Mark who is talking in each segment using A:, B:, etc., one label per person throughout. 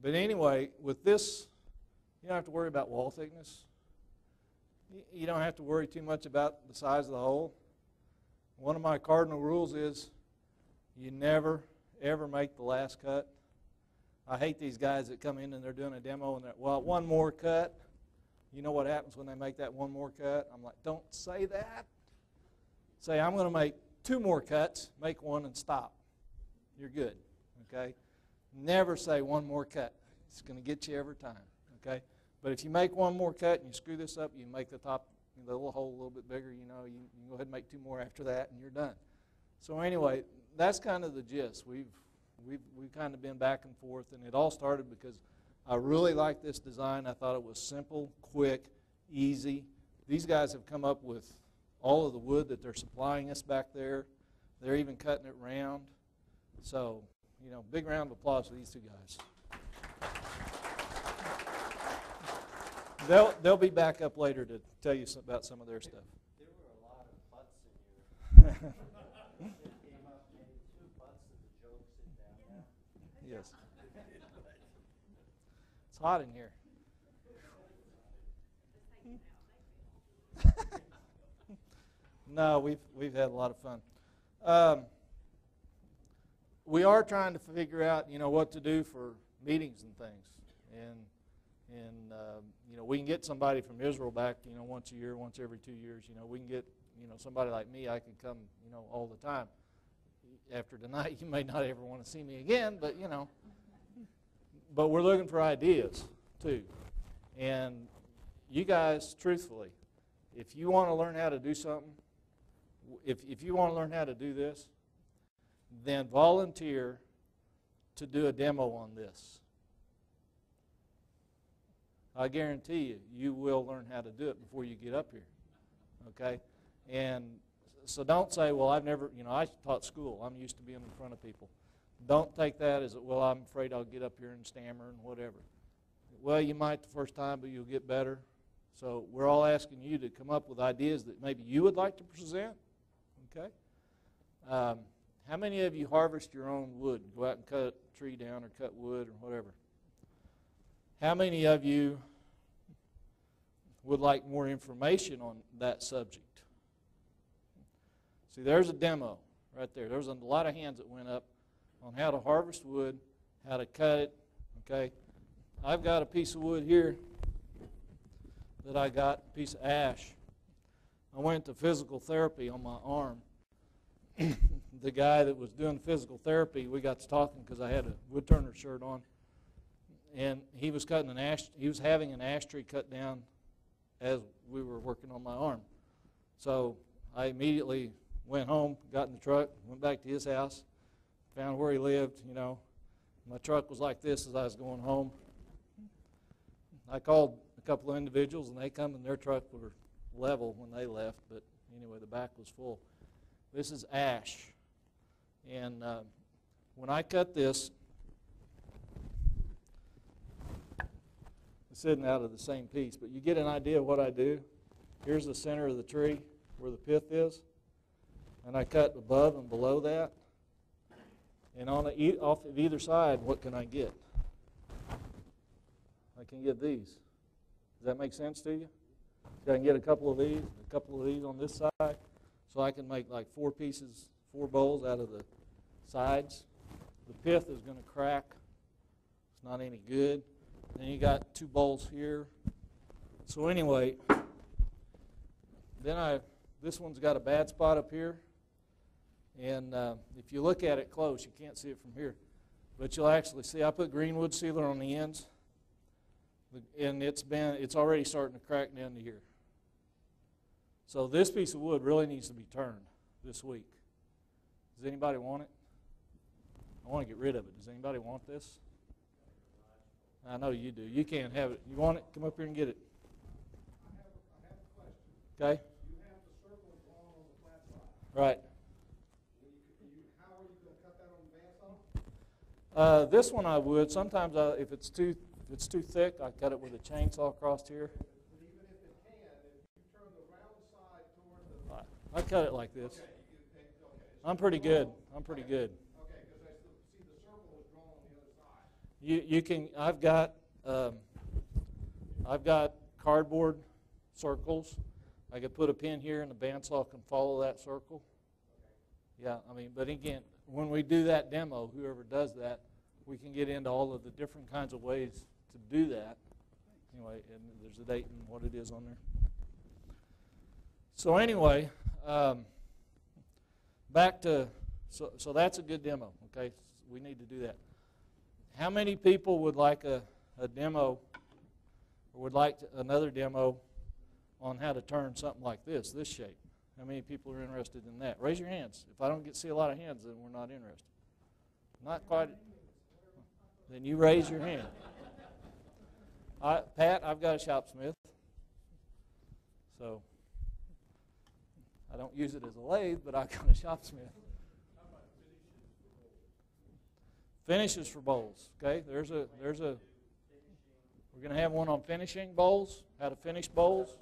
A: But anyway, with this, you don't have to worry about wall thickness. You don't have to worry too much about the size of the hole. One of my cardinal rules is you never, ever make the last cut. I hate these guys that come in and they're doing a demo and they're, well, one more cut. You know what happens when they make that one more cut? I'm like, don't say that. Say, I'm going to make 2 more cuts, make one and stop. You're good, okay? Never say one more cut. It's going to get you every time, okay? But if you make one more cut and you screw this up, you make the top, the little hole a little bit bigger, you know, you can go ahead and make 2 more after that and you're done. So anyway, that's kind of the gist. We've kind of been back and forth, and it all started because I really liked this design. I thought it was simple, quick, easy. These guys have come up with all of the wood that they're supplying us back there. They're even cutting it round. So, you know, big round of applause for these 2 guys. They'll be back up later to tell you about some of their stuff.
B: There were a lot of butts in here. Came up, maybe 2 butts of the joke, sit down now.
A: Yes. It's hot in here. No, we've had a lot of fun. We are trying to figure out, you know, what to do for meetings and things, and you know, we can get somebody from Israel back, you know, once a year, once every 2 years. You know, we can get, you know, somebody like me. I can come, you know, all the time. After tonight, you may not ever want to see me again, but you know. But we're looking for ideas too, and you guys, truthfully, if you want to learn how to do something, if you want to learn how to do this, then volunteer to do a demo on this. I guarantee you, you will learn how to do it before you get up here, okay? And so don't say, well, I've never, you know, I taught school. I'm used to being in front of people. Don't take that as, well, I'm afraid I'll get up here and stammer and whatever. Well, you might the first time, but you'll get better. So we're all asking you to come up with ideas that maybe you would like to present, okay? How many of you harvest your own wood? Go out and cut a tree down or cut wood or whatever. How many of you would like more information on that subject? See, there's a demo right there. There's a lot of hands that went up on how to harvest wood, how to cut it, okay? I've got a piece of wood here that I got, a piece of ash. I went to physical therapy on my arm. The guy that was doing physical therapy, we got to talking because I had a woodturner shirt on. And he was cutting an ash. He was having an ash tree cut down as we were working on my arm. So I immediately went home, got in the truck, went back to his house, found where he lived. You know, my truck was like this as I was going home. I called a couple of individuals, and they come and their truck were level when they left. But anyway, the back was full. This is ash, and when I cut this. Sitting out of the same piece, but you get an idea of what I do. Here's the center of the tree where the pith is, and I cut above and below that, and on off of either side, what can I get? I can get these. Does that make sense to you? So I can get a couple of these on this side, so I can make like 4 pieces, 4 bowls out of the sides. The pith is going to crack. It's not any good. Then you got 2 bowls here. So anyway, then this one's got a bad spot up here. And if you look at it close, you can't see it from here. But you'll actually see I put greenwood sealer on the ends. And it's already starting to crack down to here. So this piece of wood really needs to be turned this week. Does anybody want it? I want to get rid of it. Does anybody want this? I know you do. You can't have it. You want it? Come up here and get it.
C: I have a question.
A: Okay.
C: You have the circle drawn on the flat side.
A: Right.
C: How are you going to cut that on the bandsaw?
A: This one I would. Sometimes if it's too thick, I cut it with a chainsaw across here.
C: But even if it can, if you turn the round side toward the...
A: I cut it like this.
C: Okay.
A: I'm pretty good. I'm pretty good.
C: Okay, because I see the circle was drawn on the other side.
A: You can. I've got cardboard circles. I could put a pin here, and the bandsaw can follow that circle. Yeah, I mean, but again, when we do that demo, whoever does that, we can get into all of the different kinds of ways to do that. Anyway, and there's a date and what it is on there. So anyway, back to, so that's a good demo, okay? We need to do that. How many people would like a demo, or would like another demo on how to turn something like this shape? How many people are interested in that? Raise your hands. If I don't see a lot of hands, then we're not interested. Not quite. Then you raise your hand. Pat, I've got a shopsmith. So I don't use it as a lathe, but I've got a shopsmith. Finishes for bowls. Okay, there's a. We're going to have one on finishing bowls, how to finish bowls.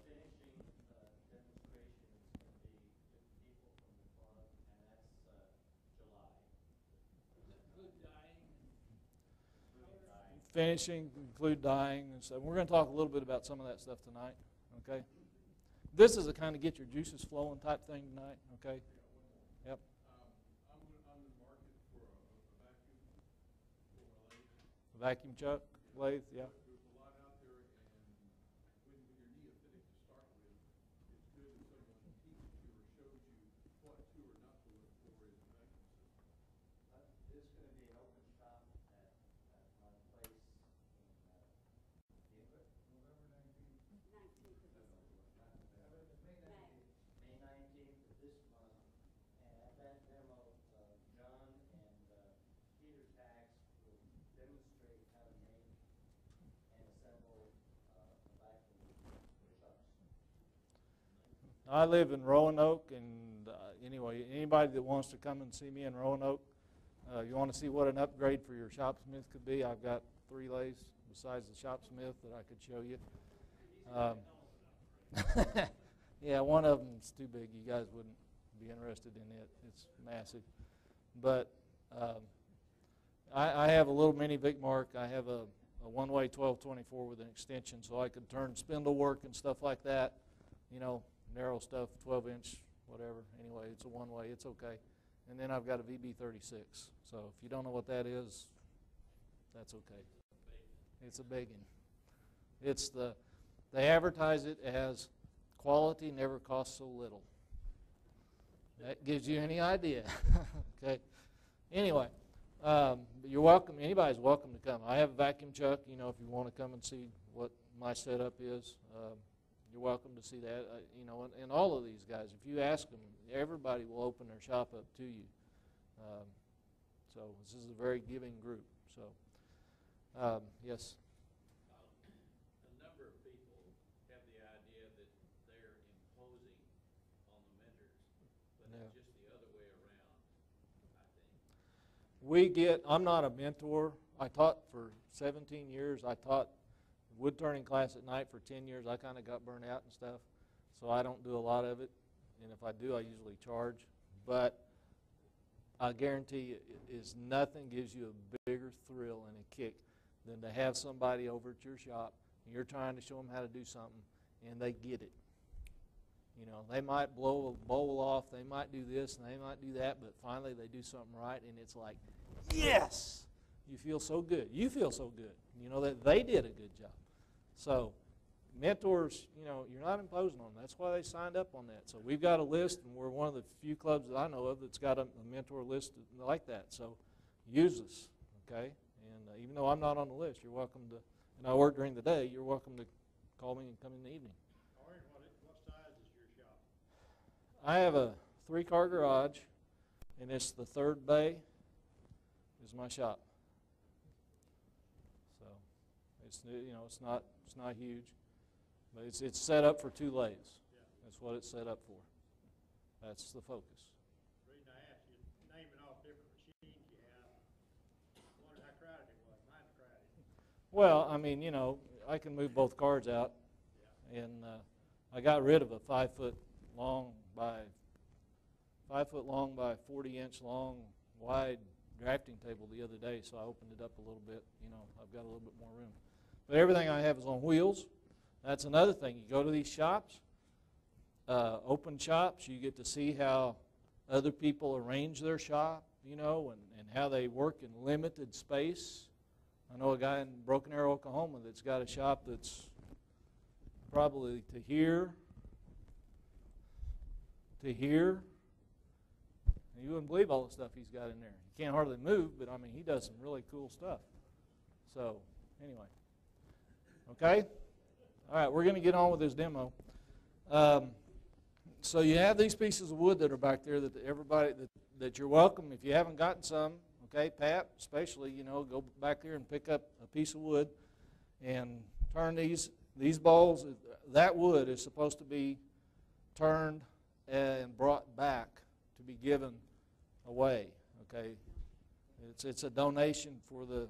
A: Finishing, include dyeing, and so we're going to talk a little bit about some of that stuff tonight. Okay, this is a kind of get your juices flowing type thing tonight. Okay, yep.
D: I'm in the market for a vacuum.
A: A vacuum chuck, lathe, yeah.
D: There's a lot out there, and when you're neophytic to start with, it's good if someone teaches you or shows you what to or not to look for in the vacuum system.
B: This is going to be an open shop at my place in November 19th. May 19th of this month, and at that demo, John and Peter Tax will demonstrate how to make and assemble vacuum trucks.
A: I live in Roanoke, and anyway, anybody that wants to come and see me in Roanoke, you want to see what an upgrade for your shopsmith could be, I've got 3 lathes besides the shopsmith that I could show you. Yeah, one of them's too big. You guys wouldn't be interested in it. It's massive. But I have a little mini Vic Mark. I have a one-way 1224 with an extension, so I could turn spindle work and stuff like that. You know, narrow stuff, 12-inch, whatever. Anyway, it's a one-way. It's okay. And then I've got a VB36. So if you don't know what that is, that's okay. It's a biggin. It's they advertise it as quality never costs so little. That gives you any idea. Okay. Anyway, you're welcome. Anybody's welcome to come. I have a vacuum chuck. You know, if you want to come and see what my setup is, you're welcome to see that. You know, and all of these guys, if you ask them, everybody will open their shop up to you. So this is a very giving group. So, yes.
D: A number of people have the idea that they're imposing on the mentors, but
A: Yeah.
D: it's just the other way around, I think.
A: I'm not a mentor. I taught for 17 years. I taught wood turning class at night for 10 years. I kind of got burnt out and stuff, so I don't do a lot of it. And if I do, I usually charge. But I guarantee you, nothing gives you a bigger thrill and a kick than to have somebody over at your shop and you're trying to show them how to do something and they get it. You know, they might blow a bowl off, they might do this and they might do that, but finally they do something right and it's like, yes! You feel so good. You feel so good. You know that they did a good job. So mentors, you know, you're not imposing on them. That's why they signed up on that. So we've got a list, and we're one of the few clubs that I know of that's got a mentor list like that. So use us, okay? And even though I'm not on the list, you're welcome to, and I work during the day, you're welcome to call me and come in the evening.
C: Oren, what size is your shop?
A: I have a 3-car garage, and it's the third bay is my shop. So it's, you know, it's not huge. But it's set up for 2 lathes.
C: Yeah.
A: That's what it's set up for. That's the focus.
C: The reason I asked you, naming off different machines you have, I wondered how crowded it was. Mine's crowded.
A: Well, I mean, you know, I can move both cards out.
C: Yeah.
A: And I got rid of a 5-foot long by 40-inch long wide drafting table the other day, so I opened it up a little bit. You know, I've got a little bit more room. But everything I have is on wheels. That's another thing. You go to these shops, open shops, you get to see how other people arrange their shop, you know, and how they work in limited space. I know a guy in Broken Arrow, Oklahoma that's got a shop that's probably to here. And you wouldn't believe all the stuff he's got in there. He can't hardly move, but I mean, he does some really cool stuff. So, anyway. Okay? All right, we're going to get on with this demo. So you have these pieces of wood that are back there that everybody, that you're welcome. If you haven't gotten some, okay, Pat, especially, you know, go back there and pick up a piece of wood and turn these bowls. That wood is supposed to be turned and brought back to be given away. Okay, it's a donation for the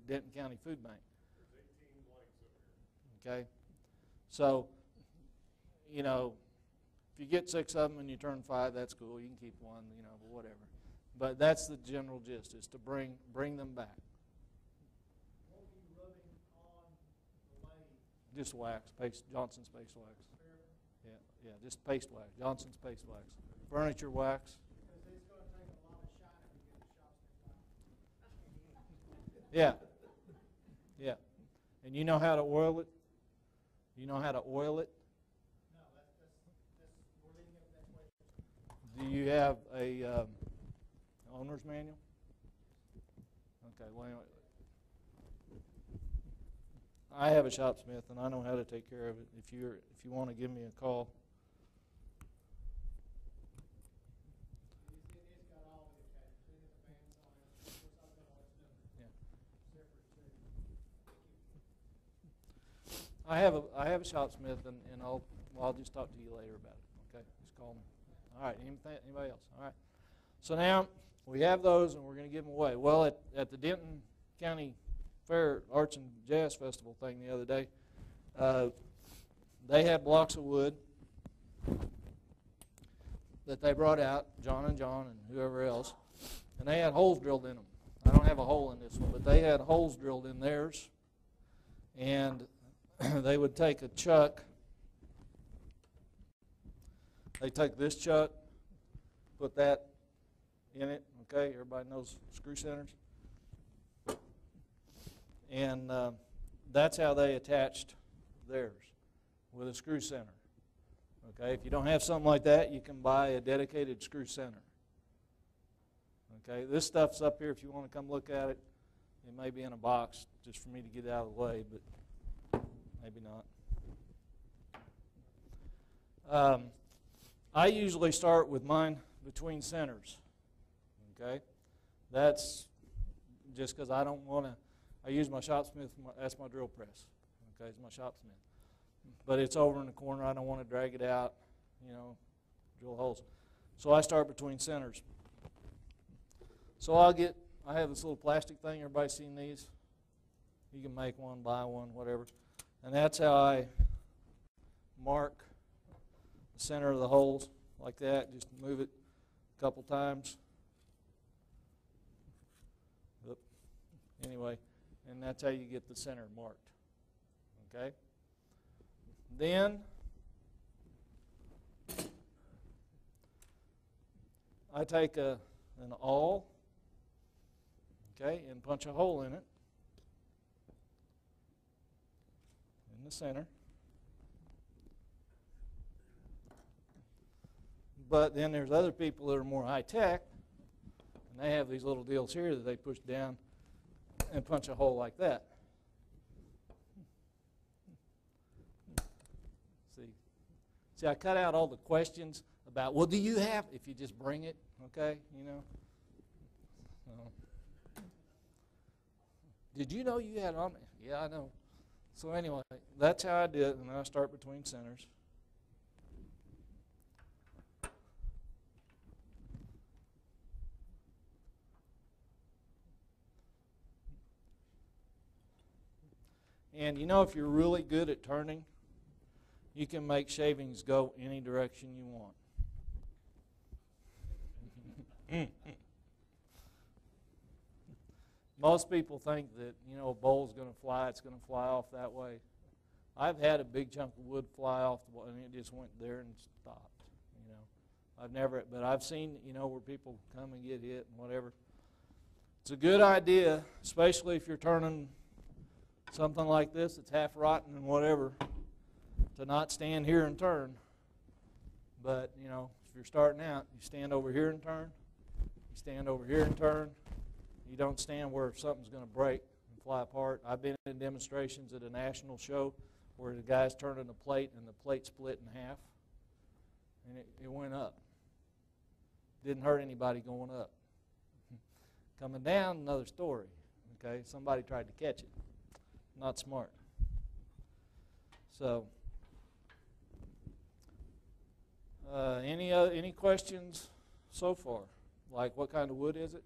A: Denton County Food Bank. Okay, so you know, if you get 6 of them and you turn 5, that's cool. You can keep one, you know, but whatever. But that's the general gist: is to bring them back.
C: What are you rubbing on the lathe?
A: Just wax, Johnson's paste wax. Yeah, just paste wax. Johnson's paste wax. Furniture wax.
C: Because it's going to take a lot of shining to get the shops.
A: Yeah. And you know how to oil it? You know how to oil it?
C: No, we're leaving it that way.
A: Do you have a owner's manual? Okay, well, anyway. I have a shopsmith, and I know how to take care of it. If you want to give me a call.
C: It's got all of it. It's got the bands on it. Of course, I don't know what it's doing.
A: Yeah.
C: Separate too.
A: I have a shopsmith, and I'll just talk to you later about it. Okay, just call me. All right. Anybody else? All right. So now we have those, and we're going to give them away. Well, at the Denton County Fair Arts and Jazz Festival thing the other day, they had blocks of wood that they brought out, John and whoever else, and they had holes drilled in them. I don't have a hole in this one, but they had holes drilled in theirs, and they would take a chuck. They take this chuck, put that in it. Okay, everybody knows screw centers. And that's how they attached theirs, with a screw center. Okay, if you don't have something like that, you can buy a dedicated screw center. Okay, this stuff's up here if you want to come look at it. It may be in a box just for me to get out of the way, but maybe not. I usually start with mine between centers. Okay, that's just because I don't want to. I use my shopsmith. That's my drill press. Okay, it's my shopsmith. But it's over in the corner. I don't want to drag it out. You know, drill holes. So I start between centers. So I have this little plastic thing. Everybody's seen these? You can make one, buy one, whatever. And that's how I mark the center of the holes like that. Just move it a couple times. Anyway, and that's how you get the center marked. Okay? Then I take an awl, okay, and punch a hole in it in the center. But then there's other people that are more high-tech, and they have these little deals here that they push down and punch a hole like that. See, I cut out all the questions about, well, do you have, if you just bring it, okay, you know. Did you know you had on it? Yeah, I know. So anyway, that's how I did it, and I start between centers. And you know, if you're really good at turning, you can make shavings go any direction you want. most people think that, a bowl's going to fly, it's going to fly off that way. I've had a big chunk of wood fly off the wall, and it just went there and stopped. I've never, but I've seen, where people come and get hit and whatever. It's a good idea, especially if you're turning something like this that's half rotten and whatever, to not stand here and turn. But, if you're starting out, you stand over here and turn. You stand over here and turn. You don't stand where something's going to break and fly apart. I've been in demonstrations at a national show where the guy's turning a plate and the plate split in half. And it went up. Didn't hurt anybody going up. Coming down, another story. Okay, somebody tried to catch it. Not smart. So, any questions so far? Like, what kind of wood is it?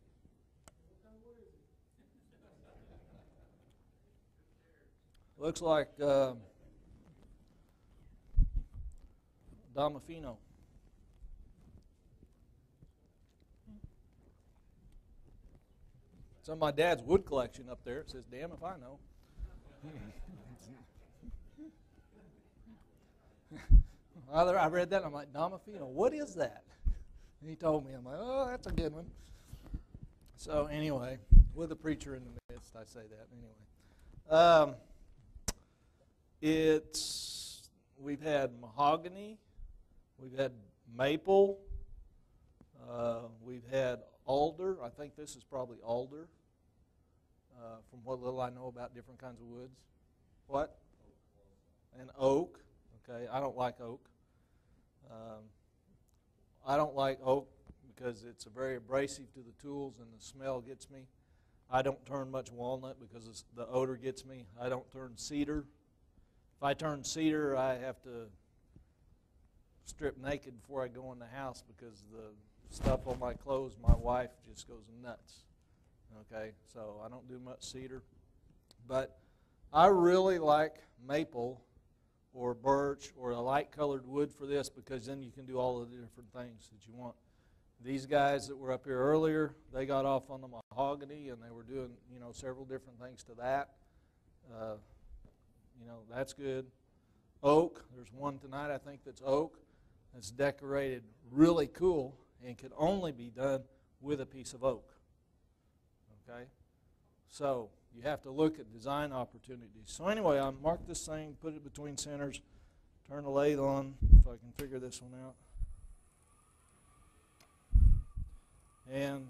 A: Looks like Domofino. It's on my dad's wood collection up there. It says, damn if I know. I read that and I'm like, Domofino, what is that? And he told me. I'm like, oh, that's a good one. So anyway, with a preacher in the midst, I say that anyway. We've had mahogany, we've had maple, we've had alder. I think this is probably alder, from what little I know about different kinds of woods. What? And oak. Okay, I don't like oak. I don't like oak because it's very abrasive to the tools and the smell gets me. I don't turn much walnut because the odor gets me. I don't turn cedar. If I turn cedar, I have to strip naked before I go in the house because the stuff on my clothes, my wife just goes nuts. Okay, so I don't do much cedar. But I really like maple or birch or a light colored wood for this because then you can do all of the different things that you want. These guys that were up here earlier, they got off on the mahogany and they were doing, several different things to that. That's good. Oak, there's one tonight I think that's oak. That's decorated really cool and can only be done with a piece of oak. Okay? So you have to look at design opportunities. So anyway, I marked this thing, put it between centers, turn the lathe on, if I can figure this one out. And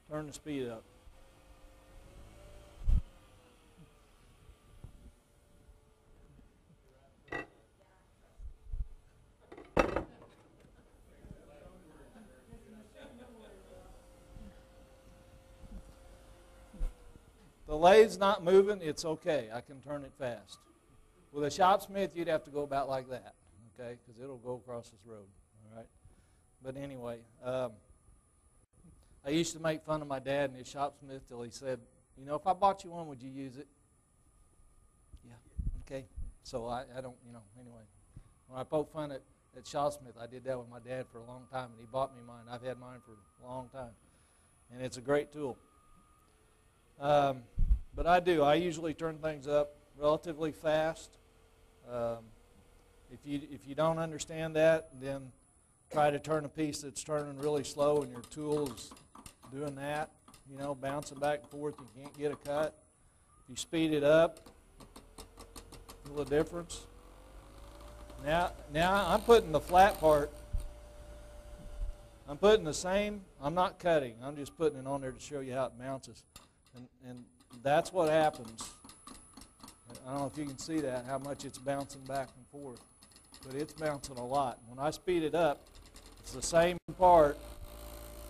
A: turn the speed up. The lathe's not moving, it's okay. I can turn it fast. With a shopsmith, you'd have to go about like that, okay, because it'll go across this road, all right? But anyway, I used to make fun of my dad and his shopsmith till he said, if I bought you one, would you use it? Yeah, okay. So I don't, anyway. When I poke fun at shopsmith, I did that with my dad for a long time, and he bought me mine. I've had mine for a long time, and it's a great tool. But I usually turn things up relatively fast. If you don't understand that, then try to turn a piece that's turning really slow and your tool's doing that, bouncing back and forth, you can't get a cut. If you speed it up, feel the difference. Now I'm putting the flat part, I'm putting the same, I'm not cutting, I'm just putting it on there to show you how it bounces. And that's what happens. I don't know if you can see that, how much it's bouncing back and forth. But it's bouncing a lot. When I speed it up, it's the same part,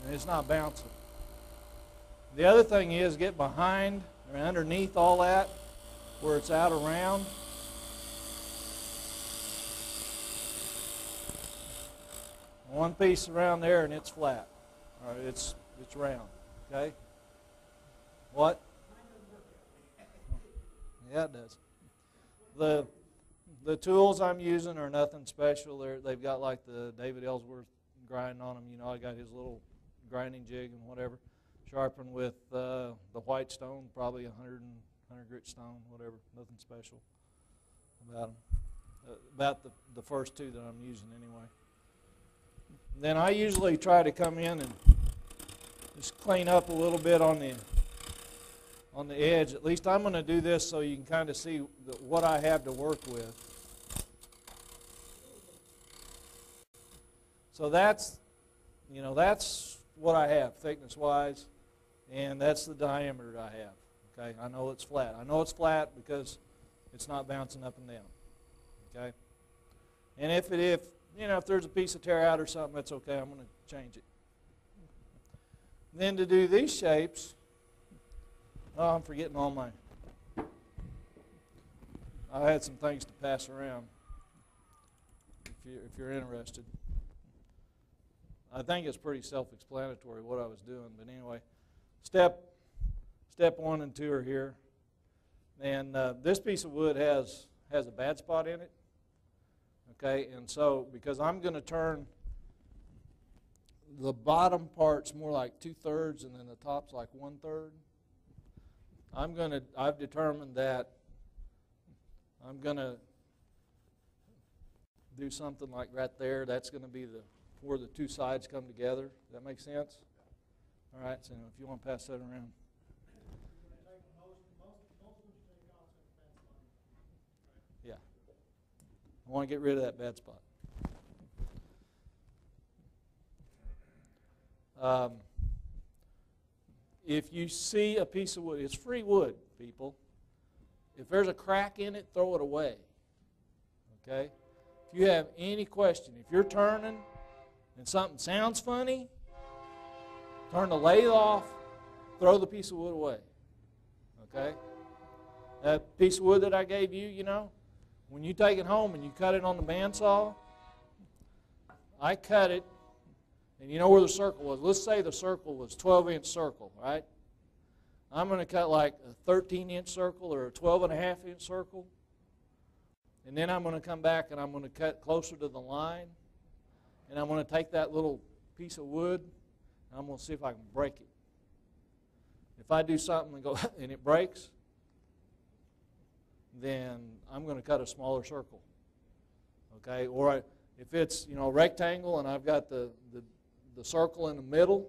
A: and it's not bouncing. The other thing is get behind or underneath all that where it's out around. One piece around there and it's flat. Or it's round. Okay? What? Yeah, it does. The tools I'm using are nothing special. They've got like the David Ellsworth grind on them. I got his little grinding jig and whatever. sharpened with the white stone, probably 100 grit stone, whatever, nothing special about them. About the first two that I'm using anyway. Then I usually try to come in and just clean up a little bit on the edge. At least I'm going to do this so you can kind of see what I have to work with. So that's what I have thickness-wise, and that's the diameter I have. Okay, I know it's flat. I know it's flat because it's not bouncing up and down. Okay, and if there's a piece of tear out or something, that's okay. I'm going to change it. Then to do these shapes, I'm forgetting all my. I had some things to pass around. If you're interested, I think it's pretty self-explanatory what I was doing. But anyway, step 1 and 2 are here, and this piece of wood has a bad spot in it. Okay, and so because I'm going to turn the bottom part's more like 2/3, and then the top's like 1/3. I've determined that I'm going to do something like right there. That's going to be where the two sides come together. Does that make sense? All right, so if you want to pass that around. Yeah. I want to get rid of that bad spot. If you see a piece of wood, it's free wood, people. If there's a crack in it, throw it away. Okay? If you have any question, if you're turning and something sounds funny, turn the lathe off, throw the piece of wood away. Okay? That piece of wood that I gave you, when you take it home and you cut it on the bandsaw, I cut it, and you know where the circle was. Let's say the circle was 12-inch circle, right? I'm going to cut like a 13-inch circle or a 12.5-inch circle, and then I'm going to come back and I'm going to cut closer to the line, and I'm going to take that little piece of wood, and I'm going to see if I can break it. If I do something and go and it breaks, then I'm going to cut a smaller circle. Okay? Or if it's a rectangle and I've got the circle in the middle,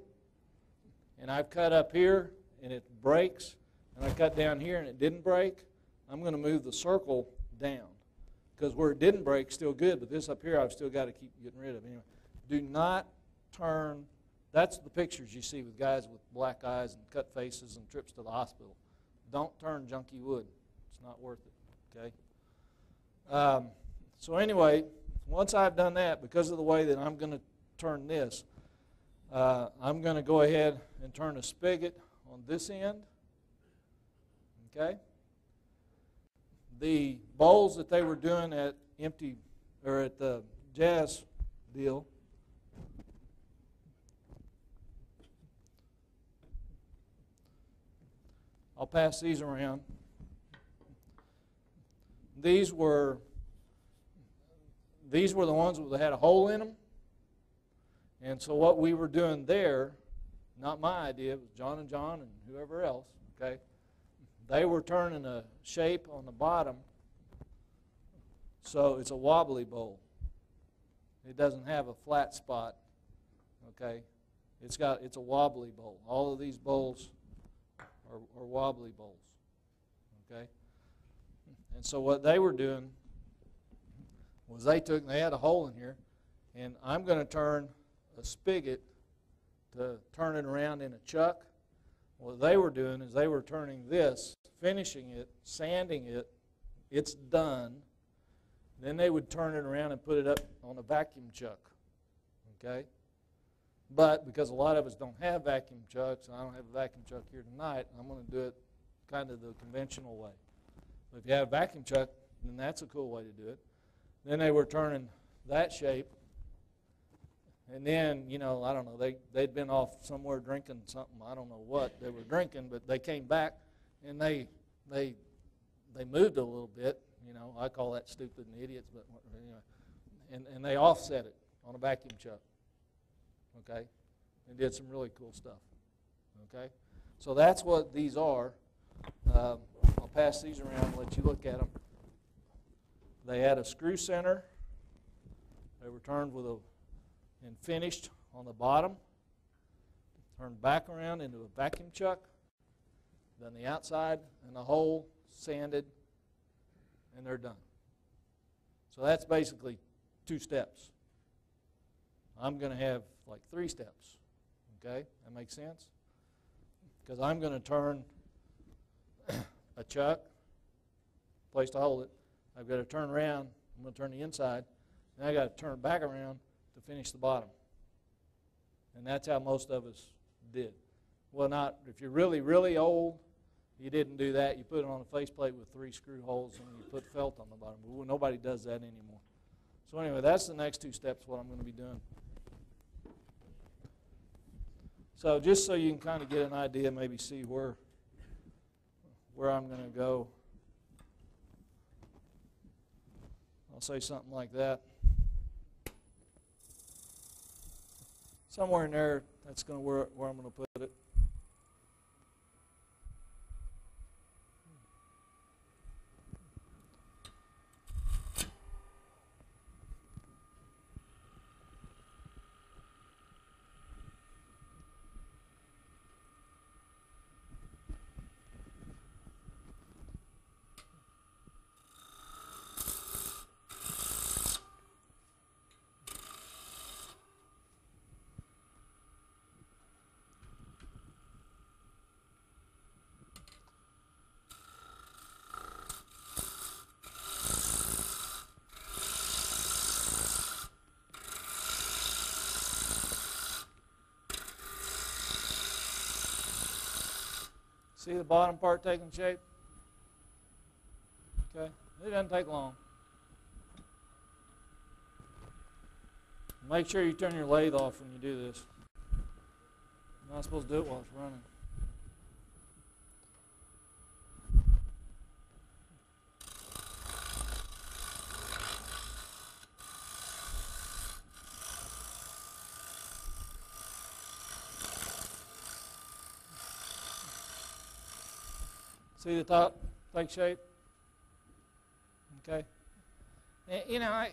A: and I've cut up here and it breaks, and I cut down here and it didn't break, I'm going to move the circle down. Because where it didn't break, still good, but this up here I've still got to keep getting rid of. Anyway, do not turn. That's the pictures you see with guys with black eyes and cut faces and trips to the hospital. Don't turn junky wood. It's not worth it. Okay? So anyway, once I've done that, because of the way that I'm going to turn this, I'm going to go ahead and turn a spigot on this end. Okay? The bowls that they were doing at the Jazz deal, I'll pass these around. These were the ones that had a hole in them. And so what we were doing there, not my idea, it was John and whoever else, okay? They were turning a shape on the bottom, so it's a wobbly bowl. It doesn't have a flat spot, okay? It's a wobbly bowl. All of these bowls are wobbly bowls, okay? And so what they were doing was they had a hole in here, and I'm going to turn a spigot to turn it around in a chuck. What they were doing is they were turning this, finishing it, sanding it, it's done. Then they would turn it around and put it up on a vacuum chuck, okay? But because a lot of us don't have vacuum chucks, and I don't have a vacuum chuck here tonight, I'm going to do it kind of the conventional way. But if you have a vacuum chuck, then that's a cool way to do it. Then they were turning that shape. And then, I don't know, they'd been off somewhere drinking something. I don't know what they were drinking, but they came back and they moved a little bit. I call that stupid and idiots, but anyway. And they offset it on a vacuum chuck. Okay? And did some really cool stuff. Okay? So that's what these are. I'll pass these around and let you look at them. They had a screw center. They were turned with and finished on the bottom. Turned back around into a vacuum chuck. Then the outside and the hole sanded, and they're done. So that's basically 2 steps. I'm going to have like 3 steps. Okay? That makes sense? Because I'm going to turn a chuck, place to hold it. I've got to turn around. I'm going to turn the inside. And I've got to turn back around to finish the bottom. And that's how most of us did. Well, not if you're really, really old, you didn't do that. You put it on a faceplate with 3 screw holes and you put felt on the bottom. But nobody does that anymore. So anyway, that's the next 2 steps, what I'm going to be doing. So just so you can kind of get an idea, maybe see where I'm going to go. I'll say something like that. Somewhere in there, that's going to where I'm going to put it. See the bottom part taking shape? Okay, it doesn't take long. Make sure you turn your lathe off when you do this. You're not supposed to do it while it's running. See the top take shape? Okay. And, you know,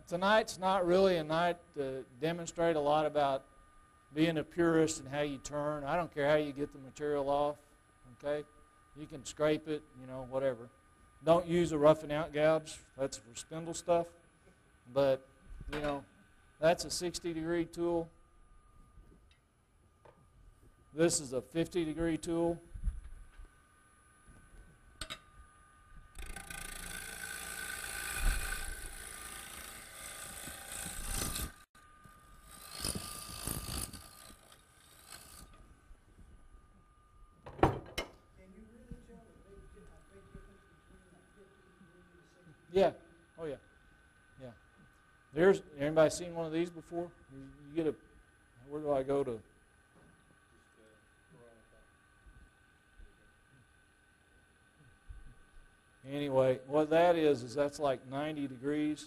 A: tonight's not really a night to demonstrate a lot about being a purist and how you turn. I don't care how you get the material off. Okay. You can scrape it, you know, whatever. Don't use a roughing out gouge. That's for spindle stuff. But, you know, that's a 60-degree tool. This is a 50-degree tool. Yeah. Oh, yeah. Yeah. There's anybody seen one of these before? You get a. Where do I go to? Anyway, what that is that's like 90 degrees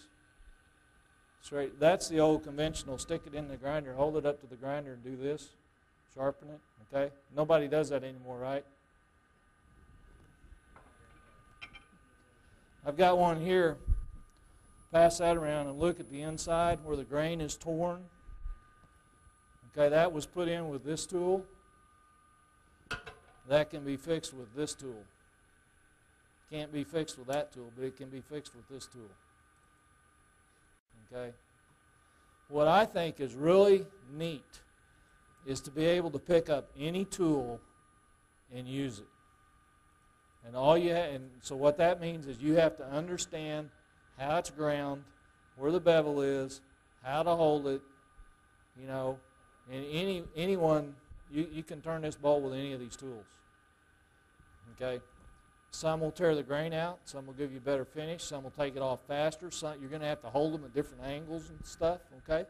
A: straight. That's the old conventional. Stick it in the grinder, hold it up to the grinder, and do this. Sharpen it. Okay. Nobody does that anymore, right? I've got one here. Pass that around and look at the inside where the grain is torn. Okay, that was put in with this tool. That can be fixed with this tool. Can't be fixed with that tool, but it can be fixed with this tool. Okay? What I think is really neat is to be able to pick up any tool and use it. And so what that means is you have to understand how it's ground, where the bevel is, how to hold it, you know. And anyone, you can turn this bolt with any of these tools. Okay? Some will tear the grain out. Some will give you a better finish. Some will take it off faster. Some, you're going to have to hold them at different angles and stuff. Okay?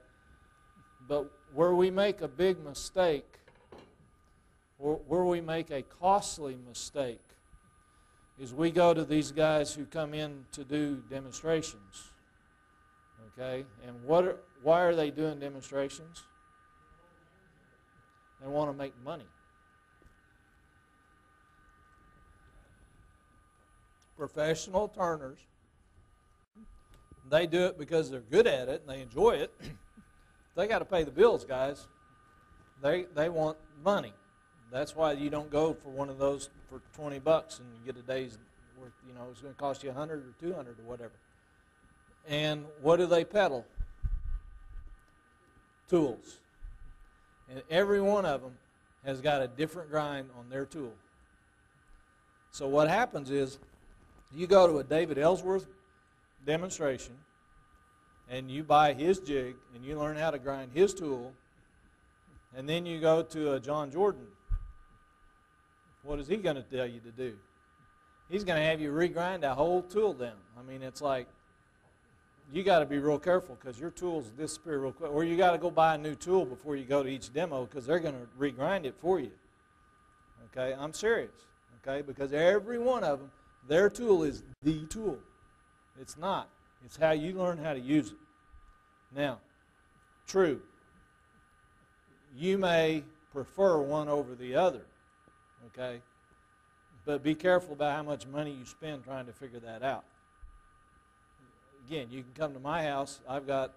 A: But where we make a big mistake, or where we make a costly mistake, is we go to these guys who come in to do demonstrations. Okay? And why are they doing demonstrations? They want to make money. Professional turners, they do it because they're good at it and they enjoy it. They got to pay the bills, guys. They want money. That's why you don't go for one of those for $20 and you get a day's worth. You know, it's going to cost you $100 or $200 or whatever. And what do they peddle? Tools. And every one of them has got a different grind on their tool. So what happens is you go to a David Ellsworth demonstration and you buy his jig and you learn how to grind his tool, and then you go to a John Jordan. What is he going to tell you to do? He's going to have you regrind that whole tool down. I mean, it's like you got to be real careful because your tools disappear real quick. Or you got to go buy a new tool before you go to each demo because they're going to regrind it for you. Okay, I'm serious. Okay, because every one of them, their tool is the tool. It's not. It's how you learn how to use it. Now, true, you may prefer one over the other, okay? But be careful about how much money you spend trying to figure that out. Again, you can come to my house. I've got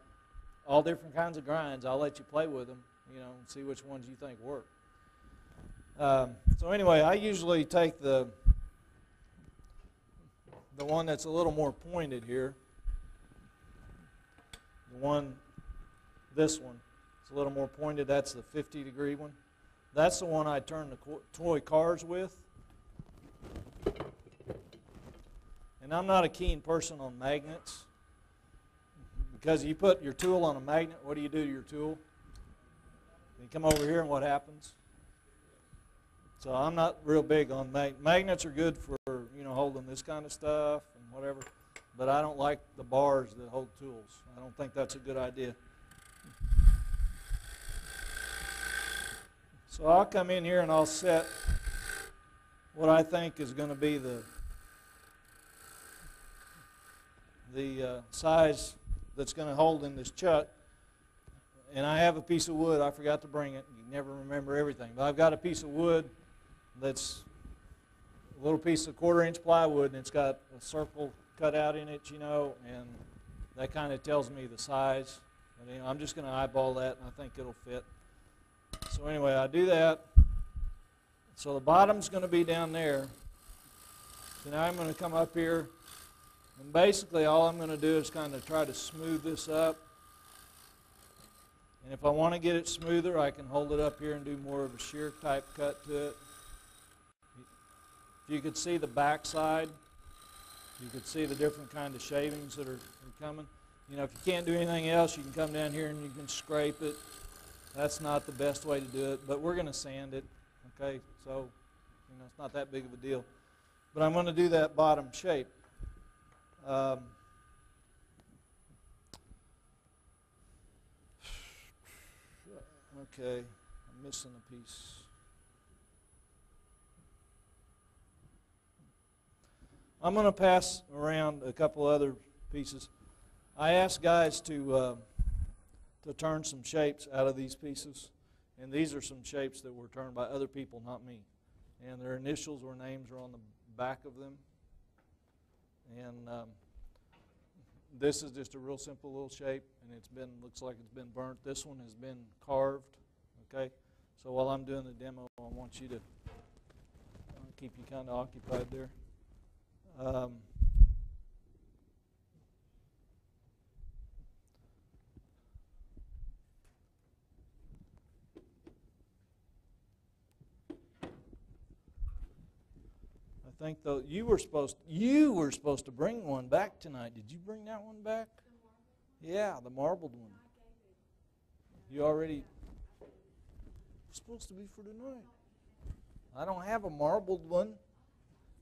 A: all different kinds of grinds. I'll let you play with them, you know, and see which ones you think work. So anyway, I usually take the one that's a little more pointed here. This one, it's a little more pointed. That's the 50-degree one. That's the one I turn the toy cars with. And I'm not a keen person on magnets because you put your tool on a magnet, what do you do to your tool? You come over here and what happens? So I'm not real big on magnets. Are good for, you know, holding this kind of stuff and whatever, but I don't like the bars that hold tools. I don't think that's a good idea. So I'll come in here and I'll set what I think is going to be the size that's going to hold in this chuck. And I have a piece of wood. I forgot to bring it. You never remember everything. But I've got a piece of wood that's a little piece of 1/4-inch plywood, and it's got a circle cut out in it, you know, and that kind of tells me the size. And, you know, I'm just going to eyeball that, and I think it'll fit. So anyway, I do that. So the bottom's going to be down there. So now I'm going to come up here, and basically all I'm going to do is kind of try to smooth this up. And if I want to get it smoother, I can hold it up here and do more of a shear type cut to it. If you could see the back side, you could see the different kind of shavings that are coming. You know, if you can't do anything else, you can come down here and you can scrape it. That's not the best way to do it, but we're going to sand it, okay? So, you know, it's not that big of a deal. But I'm going to do that bottom shape. Okay, I'm missing a piece. I'm going to pass around a couple other pieces. I asked guys to turn some shapes out of these pieces, and these are some shapes that were turned by other people, not me. And their initials or names are on the back of them. And this is just a real simple little shape, and looks like it's been burnt. This one has been carved. Okay, so while I'm doing the demo, I want you to keep you kind of occupied there. I think though you were supposed to bring one back tonight. Did you bring that one back? Yeah, the marbled one. You already supposed to be for tonight. I don't have a marbled one.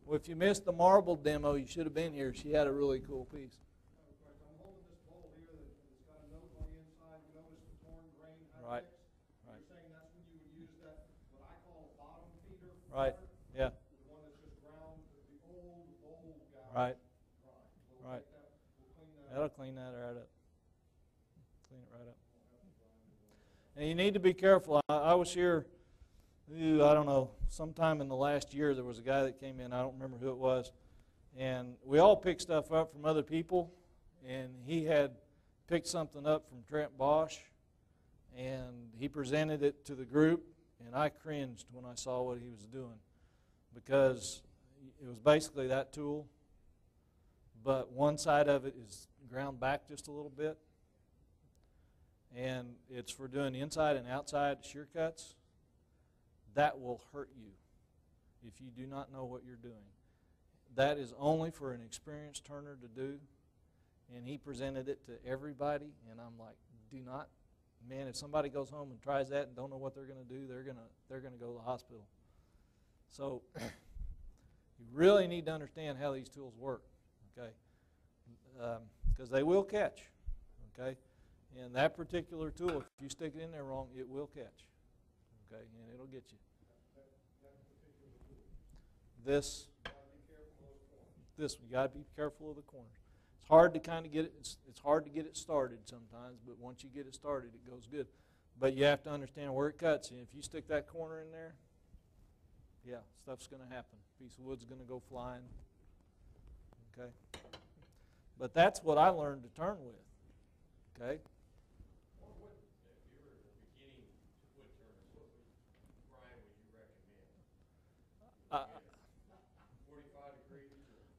A: Well, if you missed the marbled demo, you should have been here. She had a really cool piece.
D: I'm holding this bowl here that's got a note on the inside. You notice the torn grain
A: Right.
D: Right. You're saying that's when you would use that, what I call a bottom feeder.
A: Right. Yeah.
D: The one that's just ground, the old guy.
A: Right.
D: So
A: Right.
D: we'll clean that.
A: That'll clean that right up. Clean it right up. And you need to be careful. I was here I don't know, sometime in the last year there was a guy that came in, I don't remember who it was, and we all picked stuff up from other people, and he had picked something up from Trent Bosch, and he presented it to the group, and I cringed when I saw what he was doing, because it was basically that tool, but one side of it is ground back just a little bit, and it's for doing the inside and outside shear cuts. That will hurt you if you do not know what you're doing. That is only for an experienced turner to do, and he presented it to everybody, and I'm like, do not, man, if somebody goes home and tries that and don't know what they're going to do, they're going to go to the hospital. So you really need to understand how these tools work, okay? Because they will catch, okay? And that particular tool, if you stick it in there wrong, it will catch, okay? And it'll get you. This, you got to be careful of the corners. It's hard to kind of get it. It's hard to get it started sometimes, but once you get it started, it goes good. But you have to understand where it cuts. And if you stick that corner in there, yeah, stuff's going to happen. A piece of wood's going to go flying. Okay. But that's what I learned to turn with. Okay.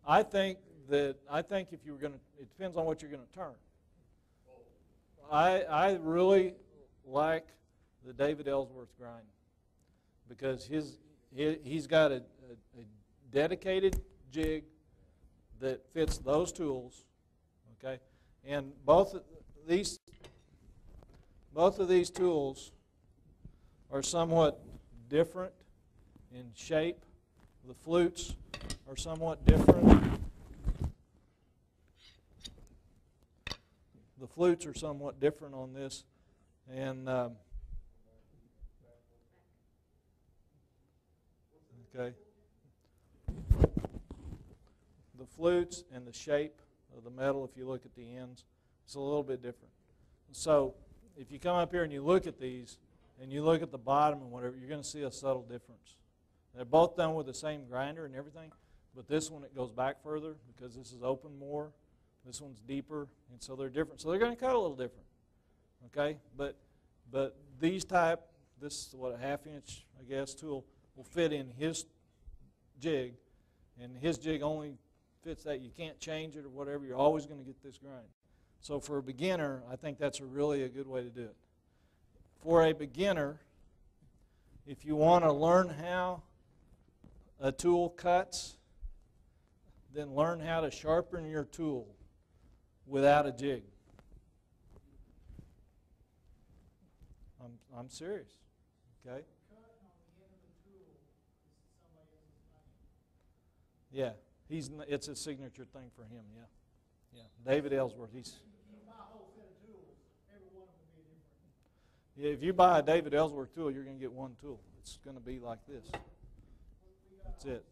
A: I think if you were going to, it depends on what you're going to turn. I really like the David Ellsworth grind because he's got a dedicated jig that fits those tools, okay? And both of these tools are somewhat different in shape. The flutes are somewhat different. The flutes are somewhat different on this, and okay. The flutes and the shape of the metal, if you look at the ends, it's a little bit different. So if you come up here and you look at these, and you look at the bottom and whatever, you're going to see a subtle difference. They're both done with the same grinder and everything, but this one, it goes back further because this is open more. This one's deeper, and so they're different. So they're going to cut a little different, okay? But these type, this is what, a 1/2 inch, I guess, tool will fit in his jig, and his jig only fits that. You can't change it or whatever. You're always going to get this grind. So for a beginner, I think that's really a good way to do it. For a beginner, if you want to learn how a tool cuts, then learn how to sharpen your tool without a jig. I'm serious, okay? Yeah, it's a signature thing for him. Yeah. David Ellsworth. Yeah, if you buy a David Ellsworth tool, you're going to get one tool. It's going to be like this. That's it.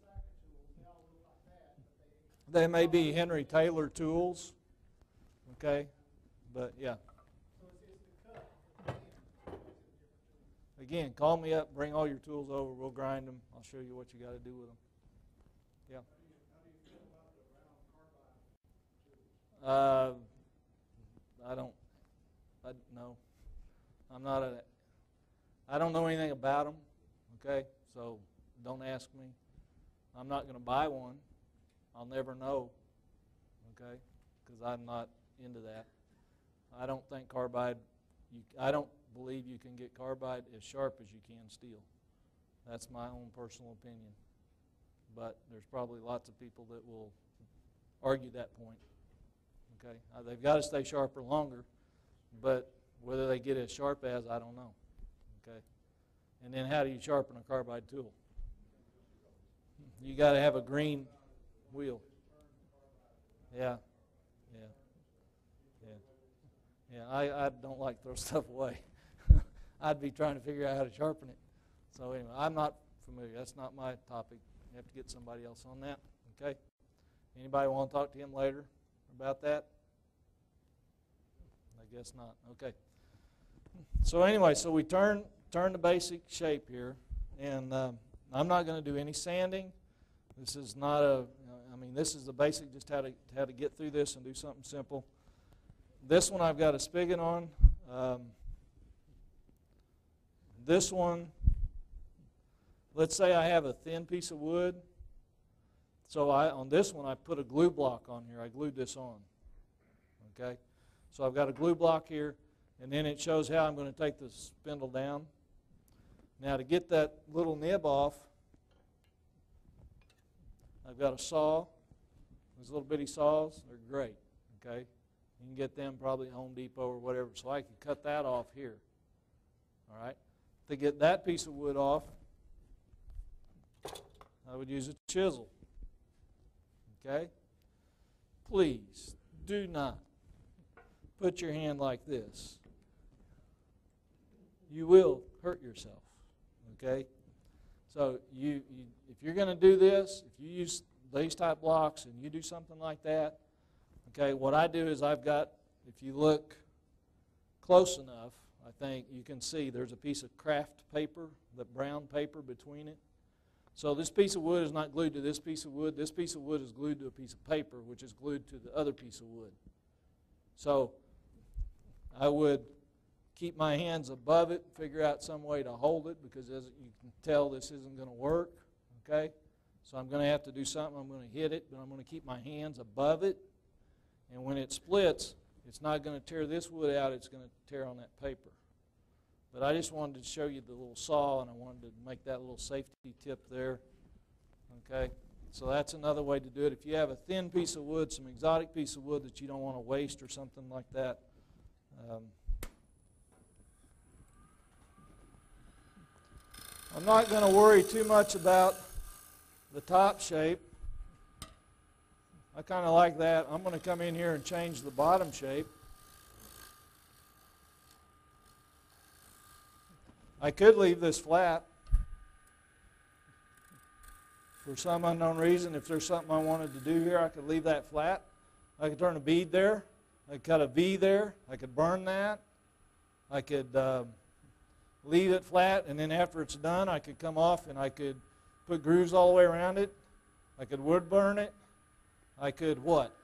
A: They may be Henry Taylor tools, okay, but yeah. Again, call me up, bring all your tools over, we'll grind them. I'll show you what you got to do with them. Yeah. I don't know anything about them, okay, so don't ask me. I'm not going to buy one. I'll never know, okay, because I'm not into that. I don't think I don't believe you can get carbide as sharp as you can steel. That's my own personal opinion. But there's probably lots of people that will argue that point, okay. They've got to stay sharper longer, but whether they get as sharp as, I don't know, okay. And then how do you sharpen a carbide tool? You got to have a green wheel. Yeah. I don't like to throw stuff away. I'd be trying to figure out how to sharpen it. So anyway, I'm not familiar. That's not my topic. You have to get somebody else on that. Okay. Anybody want to talk to him later about that? I guess not. Okay. So anyway, so we turn the basic shape here, and I'm not going to do any sanding. This is not a, I mean, this is the basic, just how to get through this and do something simple. This one I've got a spigot on. This one, let's say I have a thin piece of wood. So on this one, I put a glue block on here. I glued this on. Okay? So I've got a glue block here, and then it shows how I'm going to take the spindle down. Now to get that little nib off, I've got a saw. Those little bitty saws, they're great. Okay? You can get them probably at Home Depot or whatever. So I can cut that off here. All right? To get that piece of wood off, I would use a chisel. Okay? Please do not put your hand like this. You will hurt yourself. Okay? So if you're going to do this, if you use these type blocks and you do something like that, okay, what I do is I've got, if you look close enough, I think you can see there's a piece of craft paper, the brown paper between it. So this piece of wood is not glued to this piece of wood. This piece of wood is glued to a piece of paper, which is glued to the other piece of wood. So I would keep my hands above it, figure out some way to hold it, because as you can tell, this isn't going to work. Okay? So I'm going to have to do something. I'm going to hit it, but I'm going to keep my hands above it. And when it splits, it's not going to tear this wood out. It's going to tear on that paper. But I just wanted to show you the little saw, and I wanted to make that little safety tip there. Okay? So that's another way to do it. If you have a thin piece of wood, some exotic piece of wood that you don't want to waste or something like that, I'm not going to worry too much about the top shape. I kind of like that. I'm going to come in here and change the bottom shape. I could leave this flat. For some unknown reason, if there's something I wanted to do here, I could leave that flat. I could turn a bead there. I could cut a V there. I could burn that. I could leave it flat, and then after it's done, I could come off and I could put grooves all the way around it. I could wood burn it. I could what?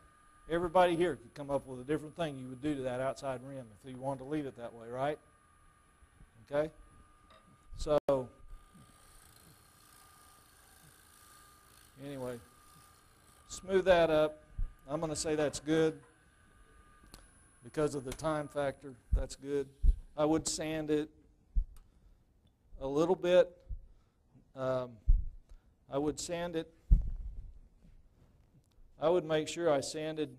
A: Everybody here could come up with a different thing you would do to that outside rim if you wanted to leave it that way, right? Okay? So, anyway, smooth that up. I'm going to say that's good because of the time factor. That's good. I would sand it a little bit. I would sand it. I would make sure I sanded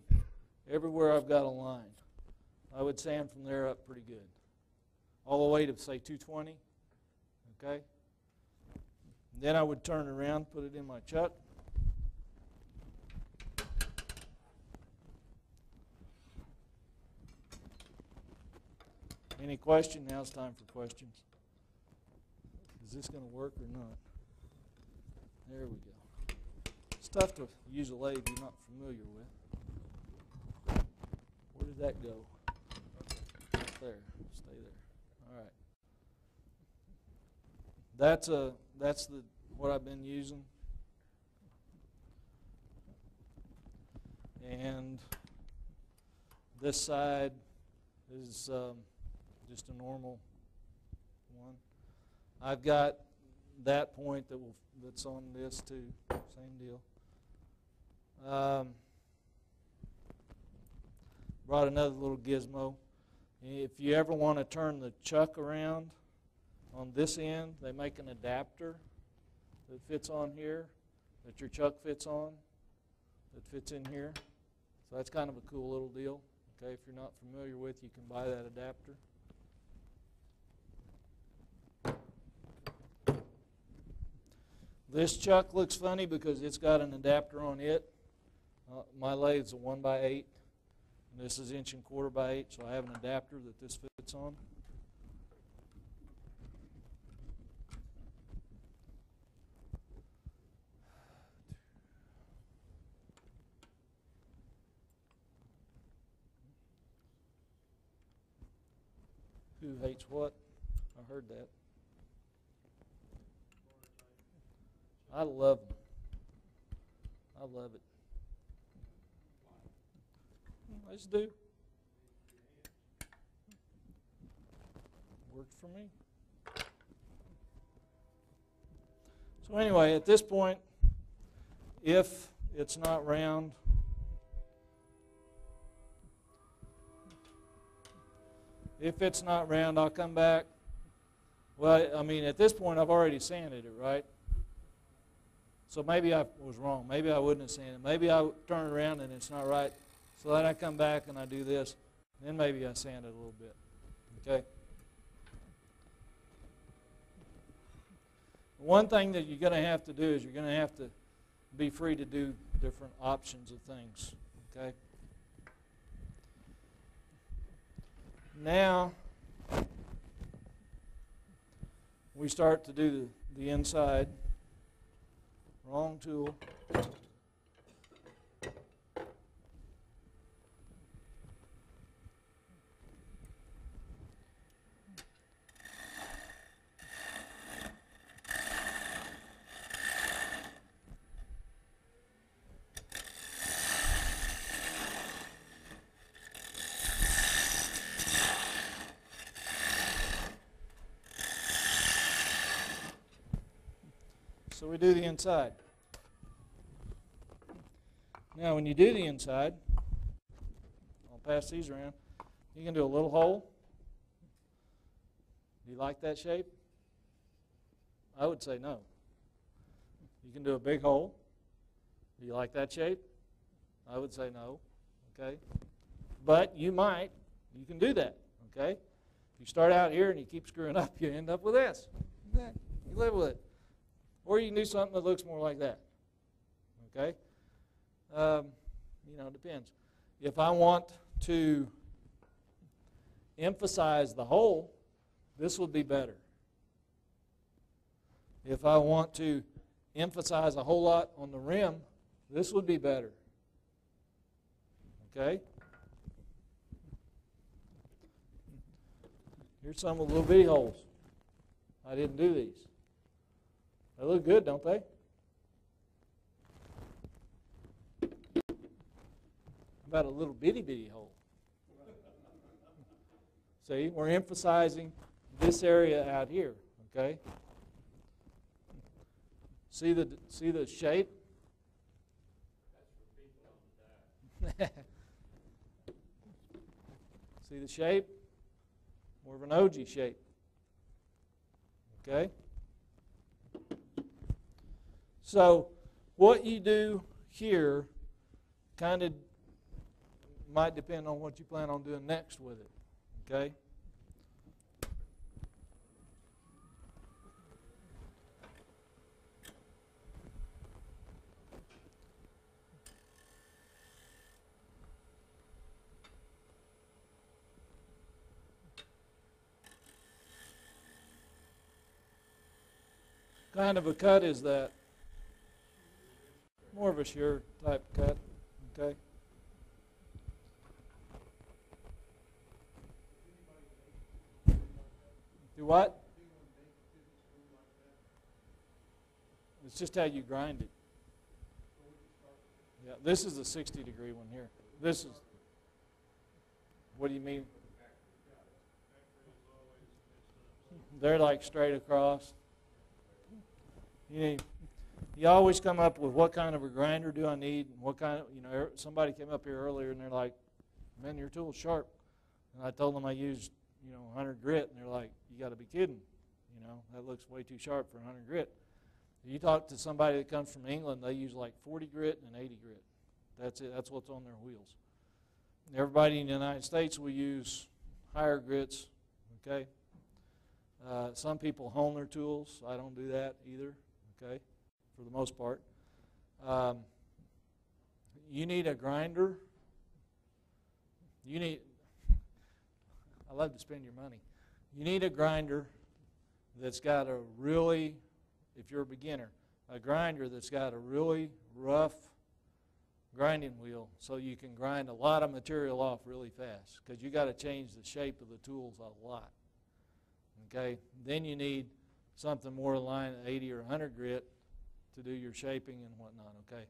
A: everywhere I've got a line. I would sand from there up pretty good. All the way to, say, 220. Okay? Then I would turn around, put it in my chuck. Any question? Now's time for questions. Is this going to work or not? There we go. It's tough to use a lathe you're not familiar with. Where did that go? Right there. Stay there. All right. That's what I've been using. And this side is just a normal one. I've got that point that's on this too. Same deal. Brought another little gizmo. If you ever want to turn the chuck around on this end, they make an adapter that fits on here, that your chuck fits on, that fits in here. So that's kind of a cool little deal. Okay, if you're not familiar with, you can buy that adapter. This chuck looks funny because it's got an adapter on it. My lathe's a 1x8, and this is 1 1/4 by 8, so I have an adapter that this fits on. Who hates what? I heard that. I love them. I love it. I just do. Works for me. So anyway, at this point, if it's not round, I'll come back. Well, I mean, at this point, I've already sanded it, right? So maybe I was wrong. Maybe I wouldn't have sanded it. Maybe I turn it around and it's not right. So then I come back and I do this. Then maybe I sand it a little bit. Okay? One thing that you're going to have to do is you're going to have to be free to do different options of things. Okay? Now, we start to do the inside. Wrong tool. So we do the inside. Now when you do the inside, I'll pass these around, you can do a little hole. Do you like that shape? I would say no. You can do a big hole. Do you like that shape? I would say no. Okay? But you can do that. Okay? If you start out here and you keep screwing up, you end up with this. You live with it. Or you can do something that looks more like that. Okay? It depends. If I want to emphasize the hole, this would be better. If I want to emphasize a whole lot on the rim, this would be better. Okay? Here's some of the little bitty holes. I didn't do these. They look good, don't they? How about a little bitty hole? See, we're emphasizing this area out here, okay? See the shape? See the shape? More of an OG shape. Okay? So what you do here kind of might depend on what you plan on doing next with it. Okay? What kind of a cut is that? More of a shear type cut. Okay? Do what? It's just how you grind it. Yeah, this is a 60-degree one here. This is. What do you mean? They're like straight across. You always come up with what kind of a grinder do I need, and what kind of, somebody came up here earlier and they're like, man, your tool's sharp. And I told them I used, 100 grit, and they're like, you got to be kidding. That looks way too sharp for 100 grit. You talk to somebody that comes from England, they use like 40 grit and 80 grit. That's it. That's what's on their wheels. Everybody in the United States, we use higher grits, okay? Some people hone their tools. I don't do that either, okay, for the most part. You need a grinder. I love to spend your money. You need a grinder that's got a really, if you're a beginner, a grinder that's got a really rough grinding wheel so you can grind a lot of material off really fast, because you got to change the shape of the tools a lot. Okay? Then you need something more in line 80 or 100 grit to do your shaping and whatnot, okay?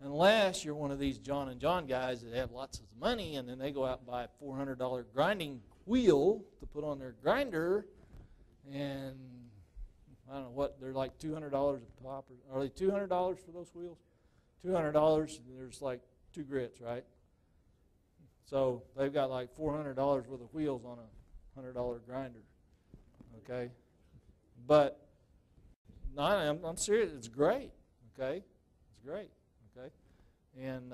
A: Unless you're one of these John and John guys that have lots of money and then they go out and buy a $400 grinding wheel to put on their grinder, and I don't know what, they're like $200 a pop. Are they $200 for those wheels? $200, there's like 2 grits, right? So they've got like $400 worth of wheels on a $100 grinder, okay? But no, I'm serious. It's great, okay? It's great, okay? And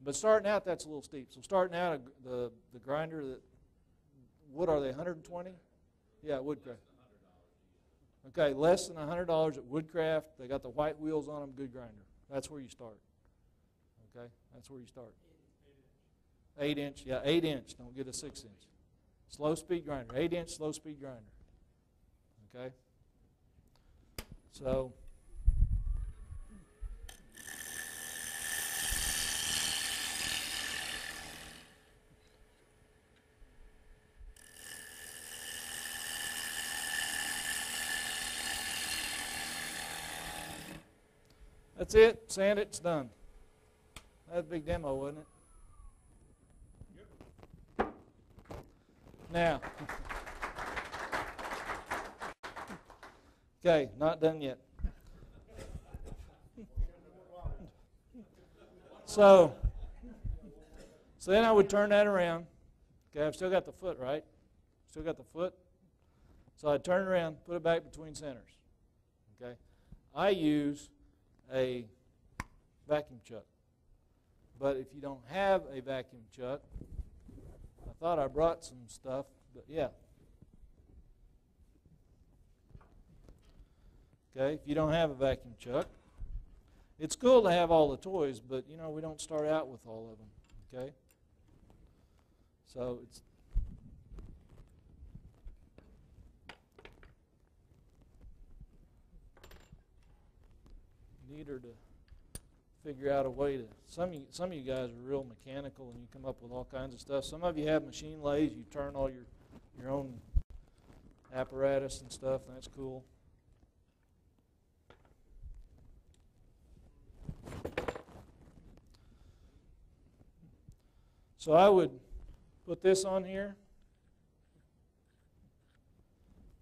A: but starting out, that's a little steep. So starting out, the grinder, what are they, 120? Yeah, Woodcraft. Okay, less than $100 at Woodcraft. They got the white wheels on them, good grinder. That's where you start. Okay, that's where you start. 8-inch, yeah, 8-inch. Don't get a 6-inch. Slow speed grinder, 8-inch slow speed grinder. Okay, so that's it. Sand it. It's done. That's a big demo, wasn't it? Now, okay, not done yet. So then I would turn that around. Okay, I've still got the foot, right? Still got the foot. So I'd turn it around, put it back between centers. Okay, I use a vacuum chuck. But if you don't have a vacuum chuck, I thought I brought some stuff, but yeah. Okay, if you don't have a vacuum chuck, it's cool to have all the toys, but you know, we don't start out with all of them, okay? So it's neater to figure out a way to, some of you guys are real mechanical and you come up with all kinds of stuff. Some of you have machine lathes, you turn all your own apparatus and stuff, and that's cool. So I would put this on here.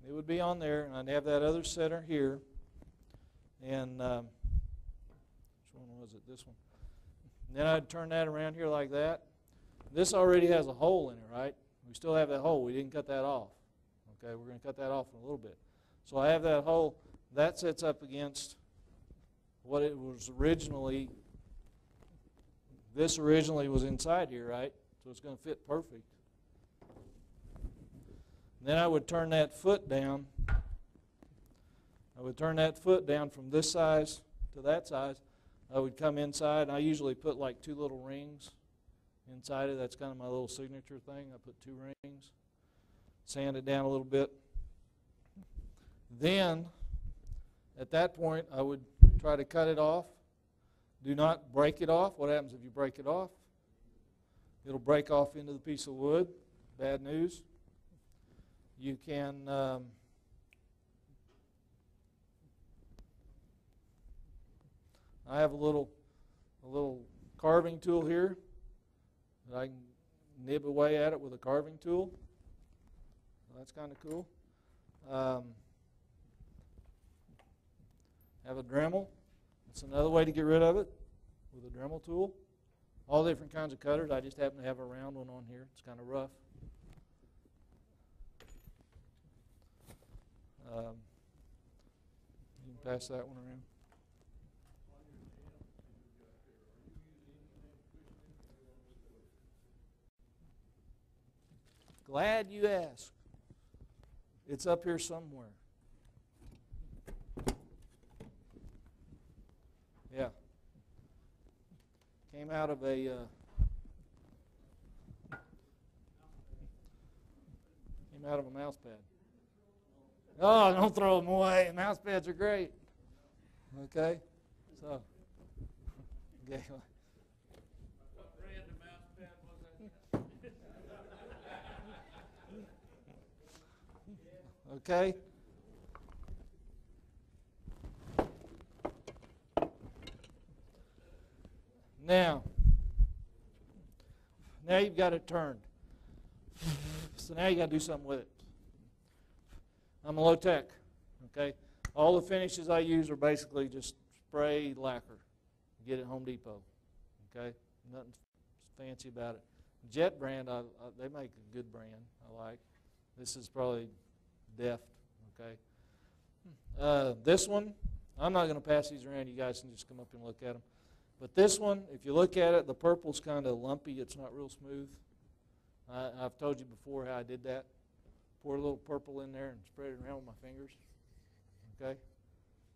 A: It would be on there, and I'd have that other center here. And was it this one? And then I'd turn that around here like that. This already has a hole in it, right? We still have that hole. We didn't cut that off. Okay, we're going to cut that off in a little bit. So I have that hole. That sets up against what it was originally. This originally was inside here, right? So it's going to fit perfect. And then I would turn that foot down. I would turn that foot down from this size to that size. I would come inside, and I usually put like 2 little rings inside it. That's kind of my little signature thing. I put 2 rings, sand it down a little bit. Then, at that point, I would try to cut it off. Do not break it off. What happens if you break it off? It'll break off into the piece of wood. Bad news. You can I have a little carving tool here that I can nib away at it with a carving tool. That's kind of cool. Have a Dremel. That's another way to get rid of it with a Dremel tool. All different kinds of cutters. I just happen to have a round one on here. It's kind of rough. You can pass that one around. Glad you asked. It's up here somewhere. Yeah. Came out of a mouse pad. Oh, don't throw them away. Mouse pads are great. Okay? So, okay.
D: What brand of mouse pad was that?
A: Okay? Now you've got it turned. So now you got to do something with it. I'm a low tech, okay? All the finishes I use are basically just spray lacquer. Get it at Home Depot, okay? Nothing fancy about it. Jet brand, they make a good brand. I like. This is probably Deft, okay? This one, I'm not going to pass these around. You guys can just come up and look at them. But this one, if you look at it, the purple's kind of lumpy. It's not real smooth. I've told you before how I did that. Pour a little purple in there and spread it around with my fingers. Okay?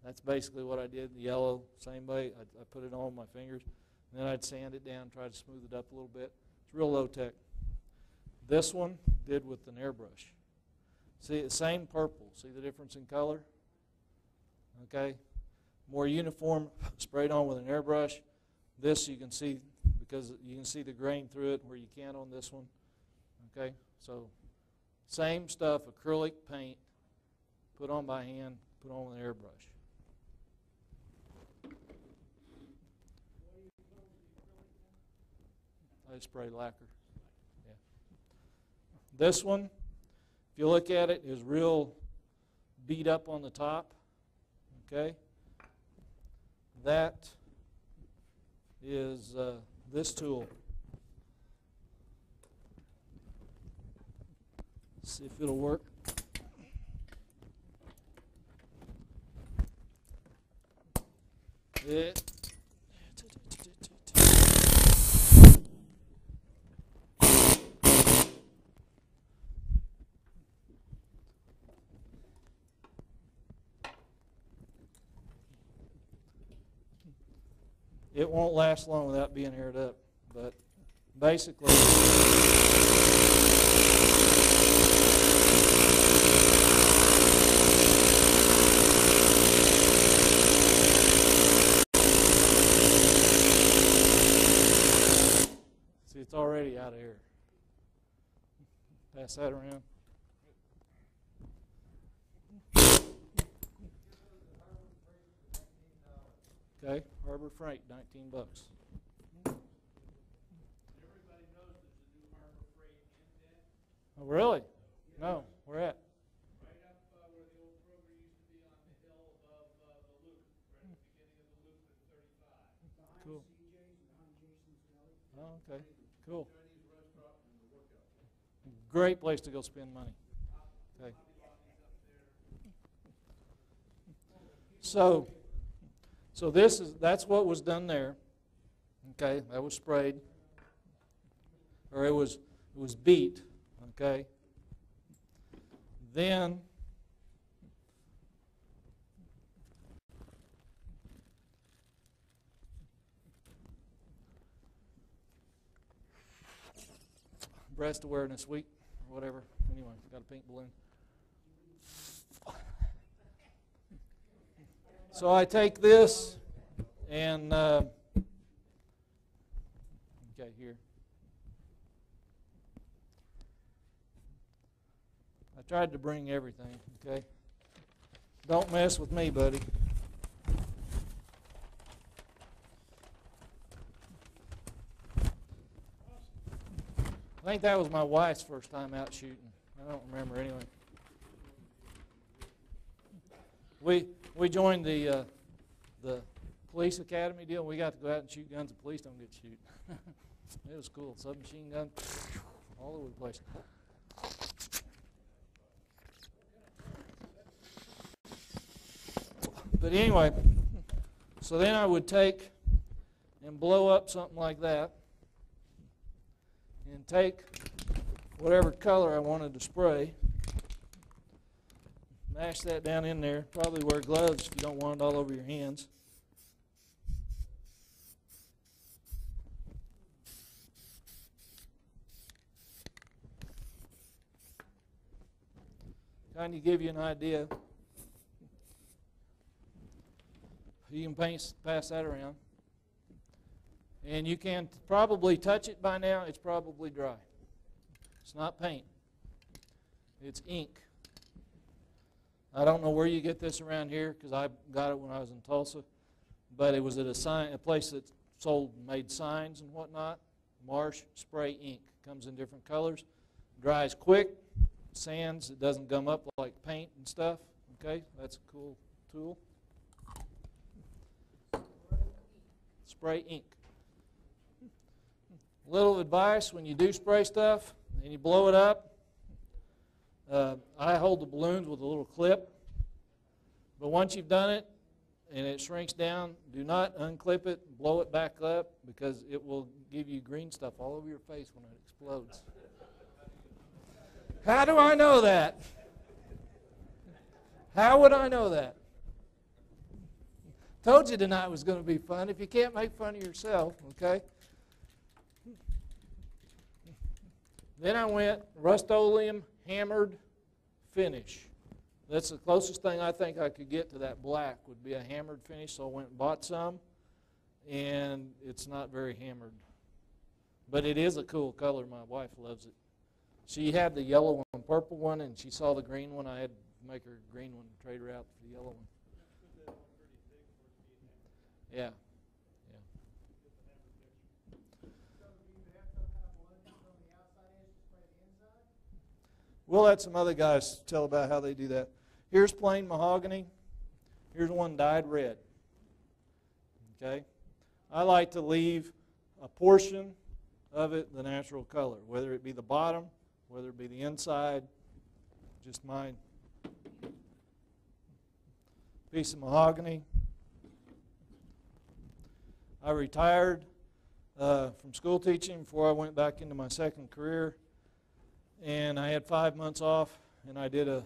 A: That's basically what I did. The yellow, same way. I put it on my fingers. And then I'd sand it down, try to smooth it up a little bit. It's real low tech. This one did with an airbrush. See, the same purple. See the difference in color? Okay? More uniform, sprayed on with an airbrush. This you can see, because you can see the grain through it where you can't on this one. Okay? So, same stuff, acrylic paint, put on by hand, put on with an airbrush. I spray lacquer. Yeah. This one, if you look at it, is real beat up on the top. Okay? That is this tool. See if it'll work. It won't last long without being aired up, but basically see, it's already out of air. Pass that around. Okay, Harbor Freight, $19.
C: Everybody knows there's a new Harbor Freight in Denton.
A: Oh, really? No, where at?
C: Right up where the old Kroger used to be on the hill above the loop, right at the beginning of the loop at 35.
A: Cool.
B: CJ's, behind Jason's Deli.
A: Oh, okay, cool.
D: Chinese restaurant and the workout.
A: Great place to go spend money. Okay. So that's what was done there. Okay, that was sprayed, or it was beat. Okay. Then Breast Awareness Week, or whatever. Anyway, got a pink balloon. So I take this and, okay, here. I tried to bring everything, okay? Don't mess with me, buddy. I think that was my wife's first time out shooting. I don't remember anyway. We joined the police academy deal. We got to go out and shoot guns. The police don't get to shoot. It was cool. Submachine gun, all over the place. But anyway, so then I would take and blow up something like that and take whatever color I wanted to spray, mash that down in there. Probably wear gloves if you don't want it all over your hands. Kind of give you an idea. You can pass that around. And you can probably touch it by now. It's probably dry. It's not paint. It's ink. I don't know where you get this around here because I got it when I was in Tulsa. But it was at a place that sold, made signs and whatnot. Marsh spray ink. Comes in different colors. Dries quick. Sands, it doesn't gum up like paint and stuff. Okay, that's a cool tool. Spray ink. Little advice, when you do spray stuff and you blow it up, I hold the balloons with a little clip. But once you've done it and it shrinks down, do not unclip it, blow it back up, because it will give you green stuff all over your face when it explodes. How do I know that? How would I know that? Told you tonight was going to be fun. If you can't make fun of yourself, okay? Then I went Rust-Oleum hammered finish. That's the closest thing I think I could get to that black would be a hammered finish, so I went and bought some, and it's not very hammered. But it is a cool color. My wife loves it. She had the yellow and purple one, and she saw the green one. I had to make her a green one and trade her out for the yellow one. Yeah. We'll let some other guys tell about how they do that. Here's plain mahogany. Here's one dyed red. Okay? I like to leave a portion of it the natural color, whether it be the bottom, whether it be the inside, just mine. Piece of mahogany. I retired from school teaching before I went back into my second career. And I had 5 months off, and I did a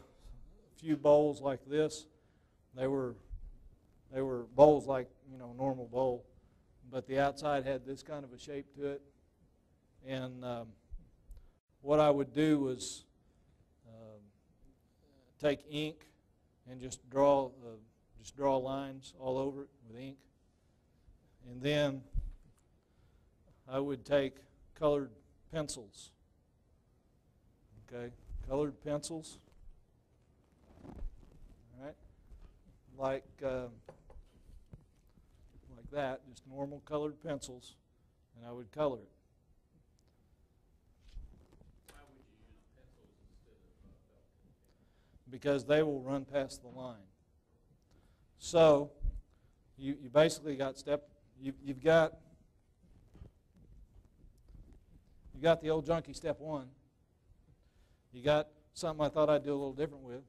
A: few bowls like this. They were bowls like, normal bowl, but the outside had this kind of a shape to it. And what I would do was take ink and just draw lines all over it with ink. And then I would take colored pencils. Okay, colored pencils. All right, like that, just normal colored pencils, and I would color it.
D: Why would you use pencils instead of felt?
A: Because they will run past the line. So you basically got you've got the old junky step one. You got something I thought I'd do a little different with,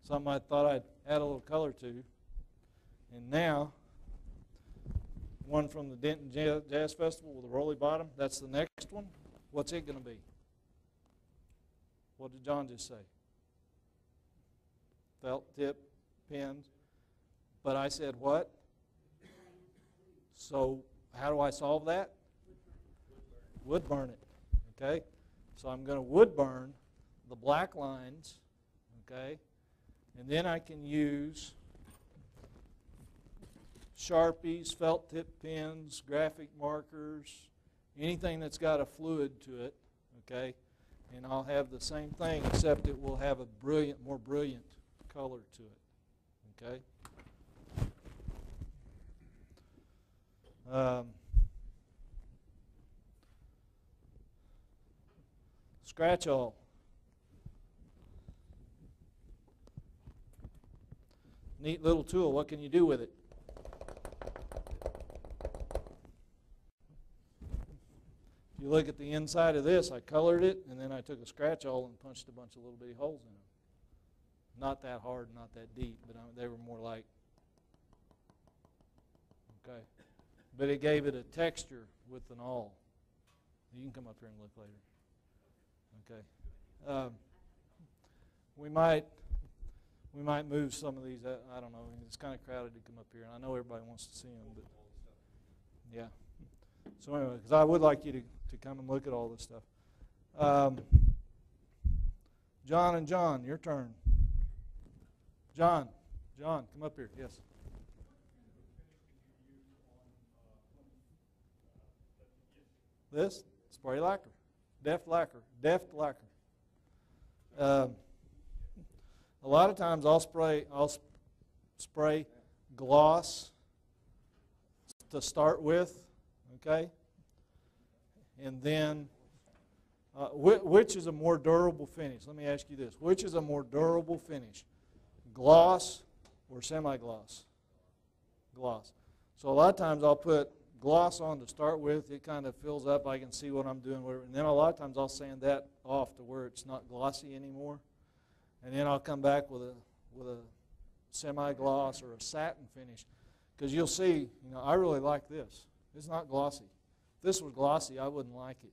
A: something I thought I'd add a little color to, and now one from the Denton Jazz Festival with a rolly bottom. That's the next one. What's it going to be? What did John just say? Felt tip, pins. But I said what? So how do I solve that? Wood burn it. Okay? So I'm going to wood burn the black lines. Okay? And then I can use Sharpies, felt tip pens, graphic markers, anything that's got a fluid to it. Okay? And I'll have the same thing, except it will have a more brilliant color to it. Okay? Scratch all. Neat little tool. What can you do with it? If you look at the inside of this, I colored it, and then I took a scratch awl and punched a bunch of little bitty holes in them. Not that hard, not that deep, but they were more like, okay. But it gave it a texture with an awl. You can come up here and look later. Okay. We might move some of these. I don't know. It's kind of crowded to come up here, and I know everybody wants to see them. But yeah. So anyway, because I would like you to come and look at all this stuff. John and John, your turn. John, come up here. Yes. This spray lacquer, deft lacquer. A lot of times I'll spray gloss to start with, okay? And then, which is a more durable finish? Let me ask you this. Which is a more durable finish, gloss or semi-gloss? Gloss. So a lot of times I'll put gloss on to start with. It kind of fills up. I can see what I'm doing. And then a lot of times I'll sand that off to where it's not glossy anymore. And then I'll come back with a semi-gloss or a satin finish. Because you'll see, I really like this. It's not glossy. If this was glossy, I wouldn't like it.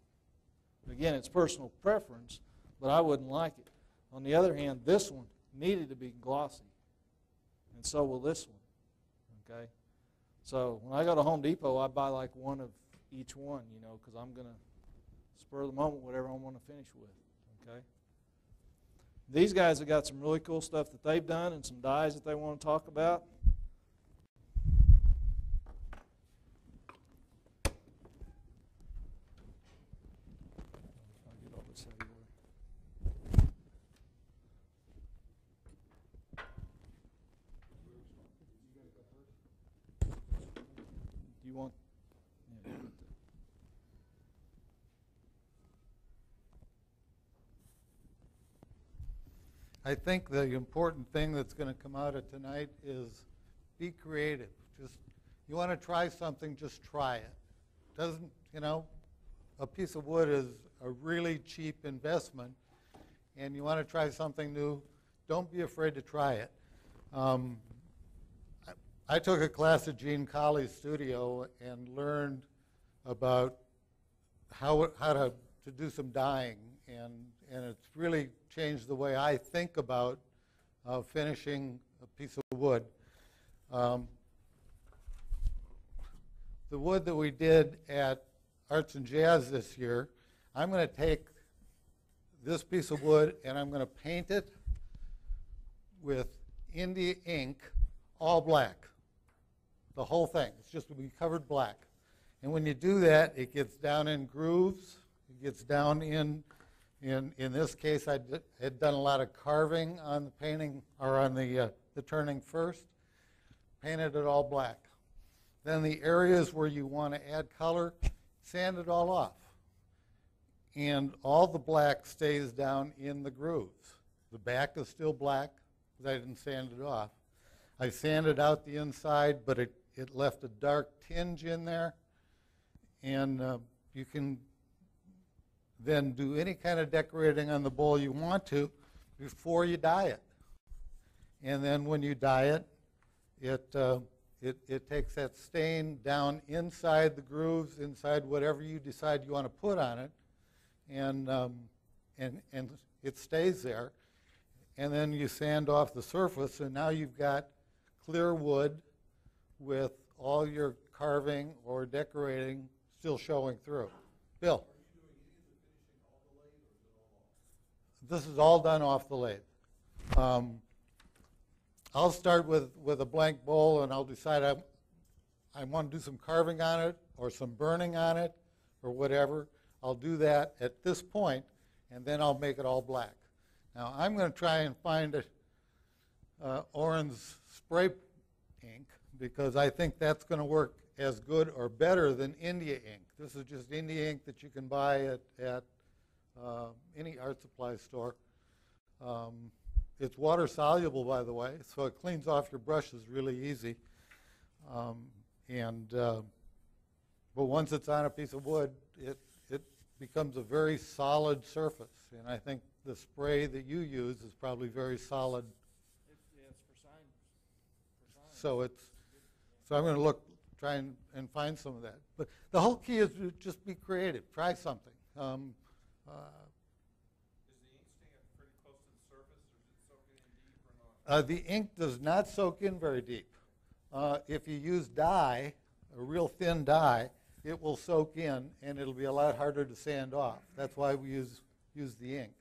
A: Again, it's personal preference, but I wouldn't like it. On the other hand, this one needed to be glossy. And so will this one. Okay? So when I go to Home Depot, I buy like one of each one, because I'm going to spur of the moment whatever I want to finish with. Okay? These guys have got some really cool stuff that they've done and some dyes that they want to talk about. I'll get all this out of your way. Do you want? Yeah, you want to.
E: I think the important thing that's going to come out of tonight is be creative. You want to try something, just try it. Doesn't, a piece of wood is a really cheap investment, and you want to try something new, don't be afraid to try it. I took a class at Gene Colley's studio and learned about how to do some dyeing, and it's really changed the way I think about finishing a piece of wood. The wood that we did at Arts and Jazz this year, I'm going to take this piece of wood and I'm going to paint it with India ink, all black. The whole thing. It's just going to be covered black. And when you do that, it gets down in grooves. It gets down in this case, I had done a lot of carving on the painting, or on the turning first. Painted it all black. Then the areas where you want to add color, sand it all off. And all the black stays down in the grooves. The back is still black because I didn't sand it off. I sanded out the inside, but it left a dark tinge in there. And you can then do any kind of decorating on the bowl you want to before you dye it. And then when you dye it, it takes that stain down inside the grooves, inside whatever you decide you want to put on it, and it stays there. And then you sand off the surface, and now you've got clear wood with all your carving or decorating still showing through. Bill? This is all done off the lathe. I'll start with a blank bowl, and I'll decide I want to do some carving on it or some burning on it or whatever. I'll do that at this point, and then I'll make it all black. Now, I'm going to try and find Oren's spray ink, because I think that's going to work as good or better than India ink. This is just India ink that you can buy at any art supply store. It's water soluble, by the way, so it cleans off your brushes really easy. But once it's on a piece of wood, it becomes a very solid surface. And I think the spray that you use is probably very solid.
A: It's for sign.
E: So I'm going to try and find some of that. But the whole key is to just be creative. Try something.
D: Is the ink staying pretty close to the surface, or is it soaking in deep or not?
E: The ink does not soak in very deep. If you use dye, a real thin dye, it will soak in, and it'll be a lot harder to sand off. That's why we use the ink.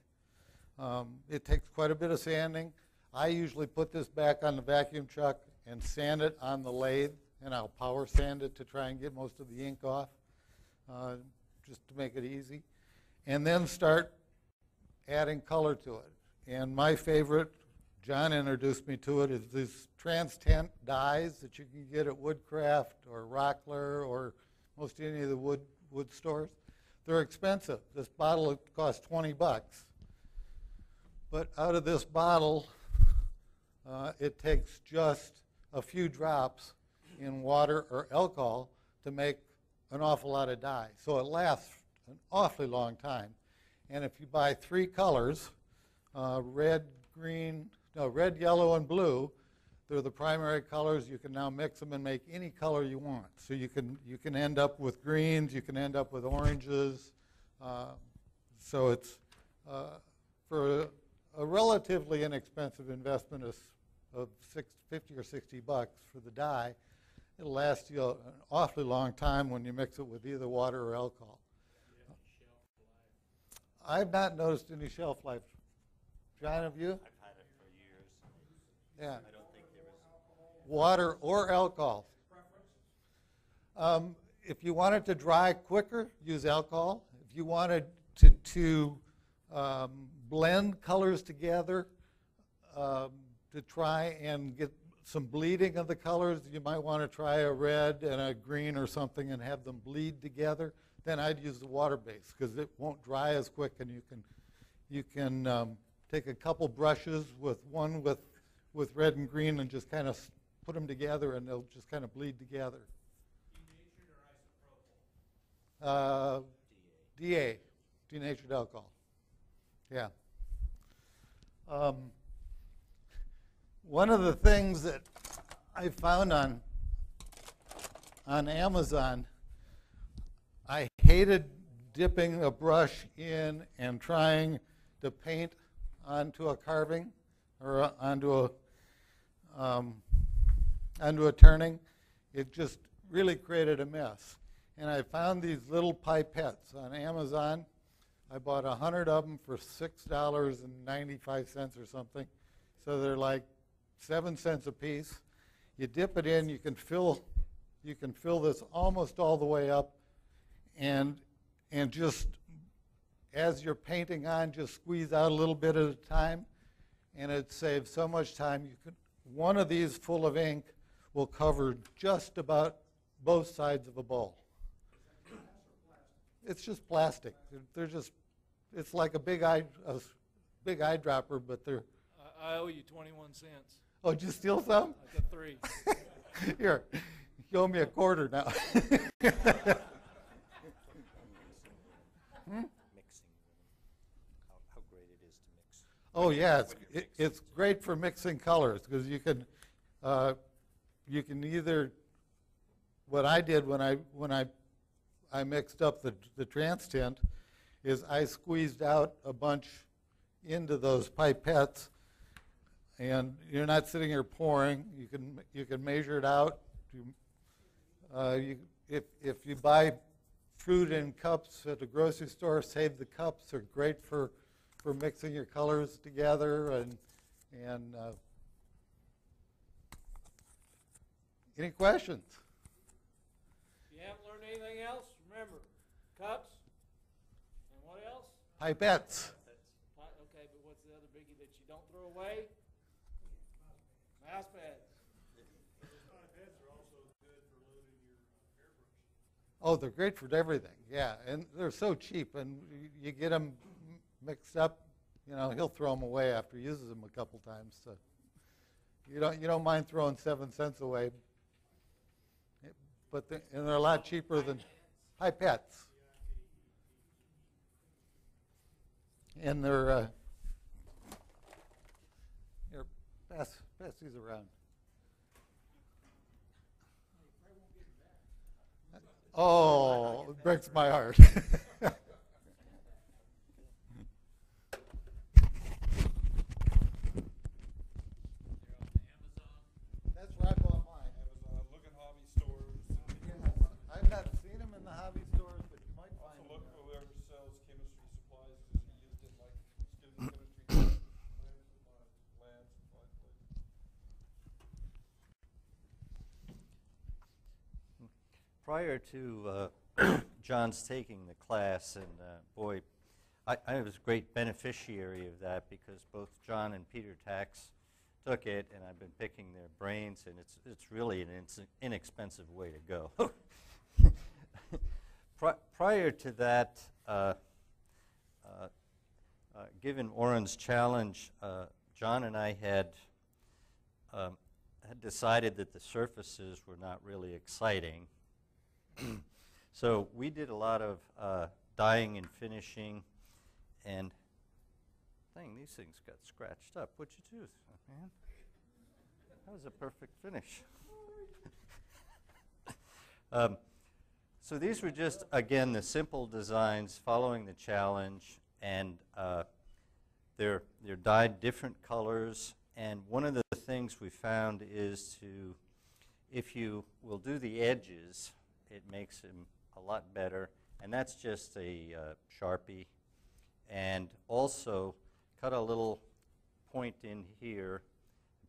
E: It takes quite a bit of sanding. I usually put this back on the vacuum chuck and sand it on the lathe, and I'll power sand it to try and get most of the ink off, just to make it easy. And then start adding color to it. And my favorite John introduced me to it, is these trans-tent dyes that you can get at Woodcraft or Rockler or most any of the wood stores. They're expensive. This bottle costs $20. But out of this bottle, it takes just a few drops in water or alcohol to make an awful lot of dye. So it lasts an awfully long time. And if you buy 3 colors, red, yellow, and blue, they're the primary colors. You can now mix them and make any color you want. So you can end up with greens, you can end up with oranges. So it's for a relatively inexpensive investment of $50 or $60 for the dye. It'll last you an awfully long time when you mix it with either water or alcohol. I've not noticed any shelf life. John, have you?
B: I've had it for years.
E: Yeah.
B: I don't think there was.
E: Water or alcohol. If you want it to dry quicker, use alcohol. If you wanted to blend colors together to try and get some bleeding of the colors, you might want to try a red and a green or something and have them bleed together. Then I'd use the water base because it won't dry as quick, and you can take a couple brushes with red and green and just kind of put them together, and they'll just kind of bleed together.
C: Denatured or isopropyl?
E: DA, denatured alcohol. Yeah. One of the things that I found on Amazon, I hated dipping a brush in and trying to paint onto a carving or onto a turning. It just really created a mess. And I found these little pipettes on Amazon. I bought 100 of them for $6.95 or something. So they're like 7 cents a piece. You dip it in, you can fill this almost all the way up, and just as you're painting on, just squeeze out a little bit at a time, and it saves so much time. One of these full of ink will cover just about both sides of a bowl. It's just plastic. It's like a big eyedropper, but they're.
A: I owe you 21 cents.
E: Oh, did you steal some?
A: I got 3.
E: Here, you owe me a quarter now.
B: Mixing. How great it is to mix.
E: Oh yeah, it's great for mixing colors because you can either. What I did when I mixed up the trans tint is I squeezed out a bunch into those pipettes, and you're not sitting here pouring. You can measure it out. If you buy fruit in cups at the grocery store, save the cups. They're great for mixing your colors together. And any questions?
A: If you haven't learned anything else, remember, cups and what else?
E: Pipettes.
A: Okay, but what's the other biggie that you don't throw away? Mouse pads.
C: Pipettes are also good for loading your airbrush.
E: Oh, they're great for everything. Yeah, and they're so cheap, and you get them mixed up. He'll throw them away after he uses them a couple times. So you don't mind throwing 7 cents away, but and they're a lot cheaper than pipettes. And they're here, pass these around. Oh, it breaks my heart. That's where I bought mine.
D: Amazon, look at hobby stores.
E: I've not seen them in the hobby stores, but you might find
D: Also
E: them.
D: look for whoever sells chemistry supplies, because he used it like student chemistry, land supply place.
B: Prior to John's taking the class, and boy, I was a great beneficiary of that because both John and Peter Tax
F: took it, and I've been picking their brains, and it's really an inexpensive way to go. Prior to that, given Oren's challenge, John and I had decided that the surfaces were not really exciting. So we did a lot of dyeing and finishing, and dang, these things got scratched up. What'd you do, man? That was a perfect finish. So these were just, again, the simple designs following the challenge, and they're dyed different colors. And one of the things we found is if you will do the edges, it makes them a lot better. And that's just a Sharpie. And also cut a little point in here,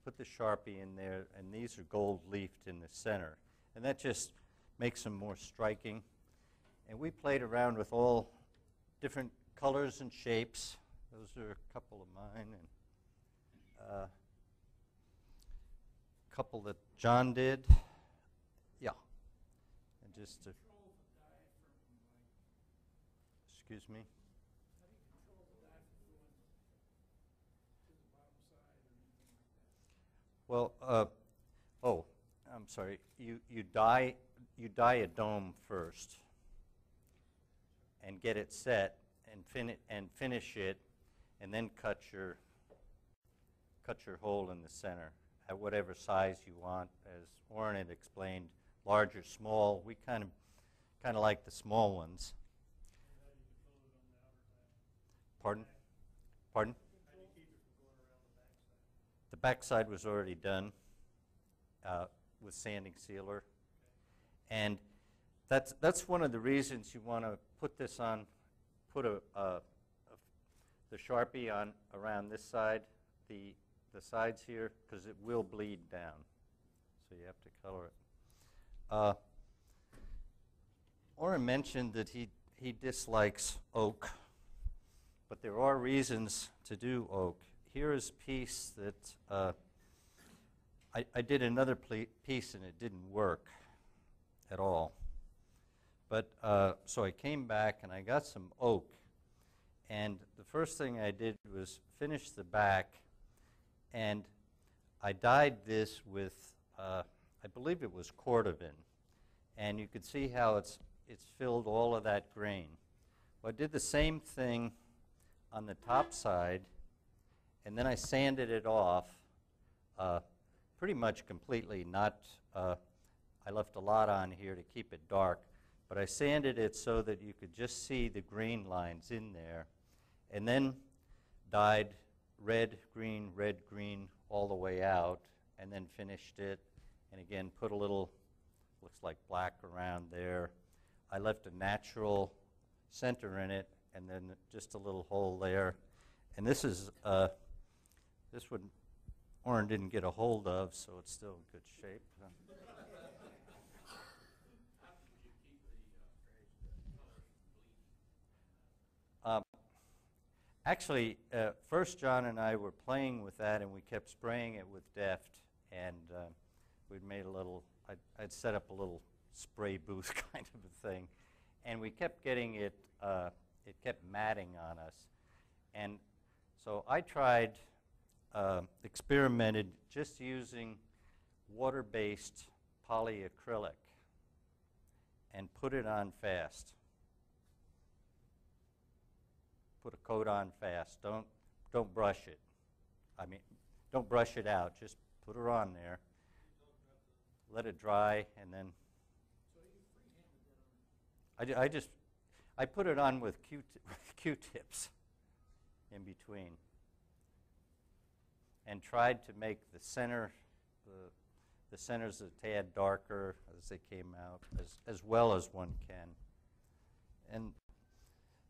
F: put the Sharpie in there, and these are gold leafed in the center. And that just makes them more striking. And we played around with all different colors and shapes. Those are a couple of mine, and a couple that John did. Yeah. And just to, excuse me? Well, I'm sorry. You dye a dome first, and get it set, and finish it, and then cut your hole in the center at whatever size you want. As Oren had explained, large or small. We kind of like the small ones. Pardon? Pardon? The backside was already done with sanding sealer, and that's one of the reasons you want to put this on. Put the Sharpie on around this side, the sides here, because it will bleed down. So you have to color it. Oren mentioned that he dislikes oak, but there are reasons to do oak. Here is a piece that I did another piece and it didn't work at all. But so I came back and I got some oak, and the first thing I did was finish the back, and I dyed this with I believe it was cordovan, and you could see how it's filled all of that grain. Well, I did the same thing on the top side, and then I sanded it off pretty much completely. Not I left a lot on here to keep it dark, but I sanded it so that you could just see the green lines in there, and then dyed red, green, all the way out, and then finished it, and again put a little, looks like black around there. I left a natural center in it, and then just a little hole there. And this is, this one Oren didn't get a hold of, so it's still in good shape. Actually, first John and I were playing with that, and we kept spraying it with Deft, and we'd made a little, I'd set up a little spray booth kind of a thing, and we kept getting it, it kept matting on us. And so I tried, experimented just using water-based polyacrylic and put it on fast. Put a coat on fast. Don't brush it. I mean, don't brush it out. Just put her on there. Let it dry, and then I put it on with Q-tips in between, and tried to make the center, the centers a tad darker as they came out, as well as one can. And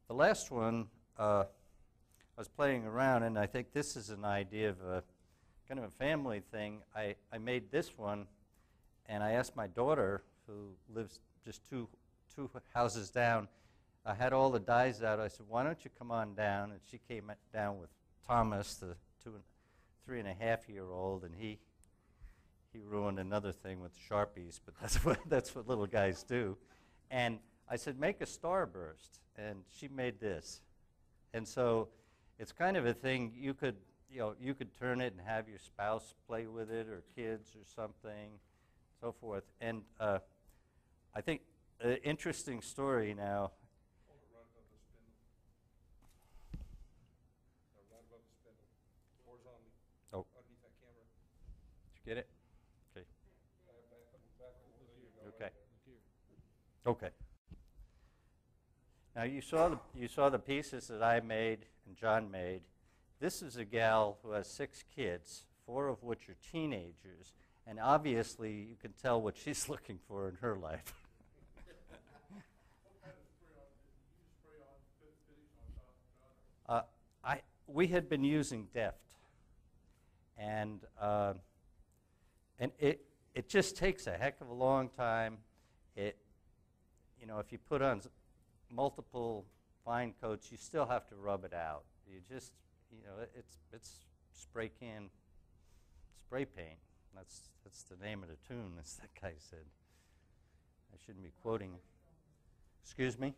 F: the last one, I was playing around, and I think this is an idea of a kind of a family thing. I made this one, and I asked my daughter, who lives just two houses down. I had all the dyes out. I said, "Why don't you come on down?" And she came down with Thomas, the 3.5-year-old, and he ruined another thing with Sharpies, but that's what little guys do. And I said, make a starburst, and she made this. And so it's kind of a thing you could turn it and have your spouse play with it, or kids or something, so forth. And I think an interesting story now.
D: Hold it right above the spindle. Right above the spindle. Horizontally.
F: Oh.
D: Underneath that camera.
F: Did you get it? Okay.
D: Back over there you go.
F: Okay.
A: Look here.
F: Okay. Now you saw the pieces that I made and John made. This is a gal who has 6 kids, 4 of which are teenagers, and obviously you can tell what she's looking for in her life.
D: What kind of spray on? Did you spray on finish on top, John?
F: We had been using Deft, and it just takes a heck of a long time. If you put on multiple fine coats, you still have to rub it out. You just, it's spray paint. That's the name of the tune, as that guy said. I shouldn't be quoting him. Excuse me?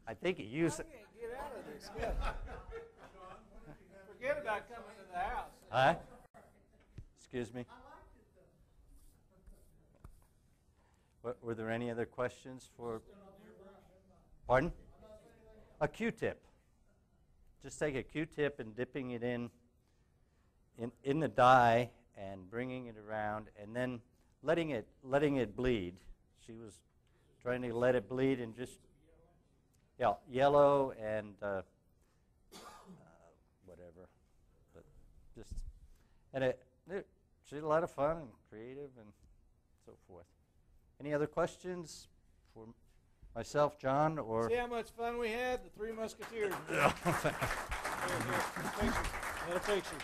F: I think he used it.
A: I can't get out of this. Forget about coming to the house.
F: Huh? Excuse me? Were there any other questions for? Pardon? A Q-tip. Just take a Q-tip and dipping it in the dye and bringing it around, and then letting it bleed. She was trying to let it bleed and just yellow and whatever, but she had a lot of fun and creative and so forth. Any other questions for myself, John, or?
A: See how much fun we had? The Three Musketeers. Here, picture. Got a picture.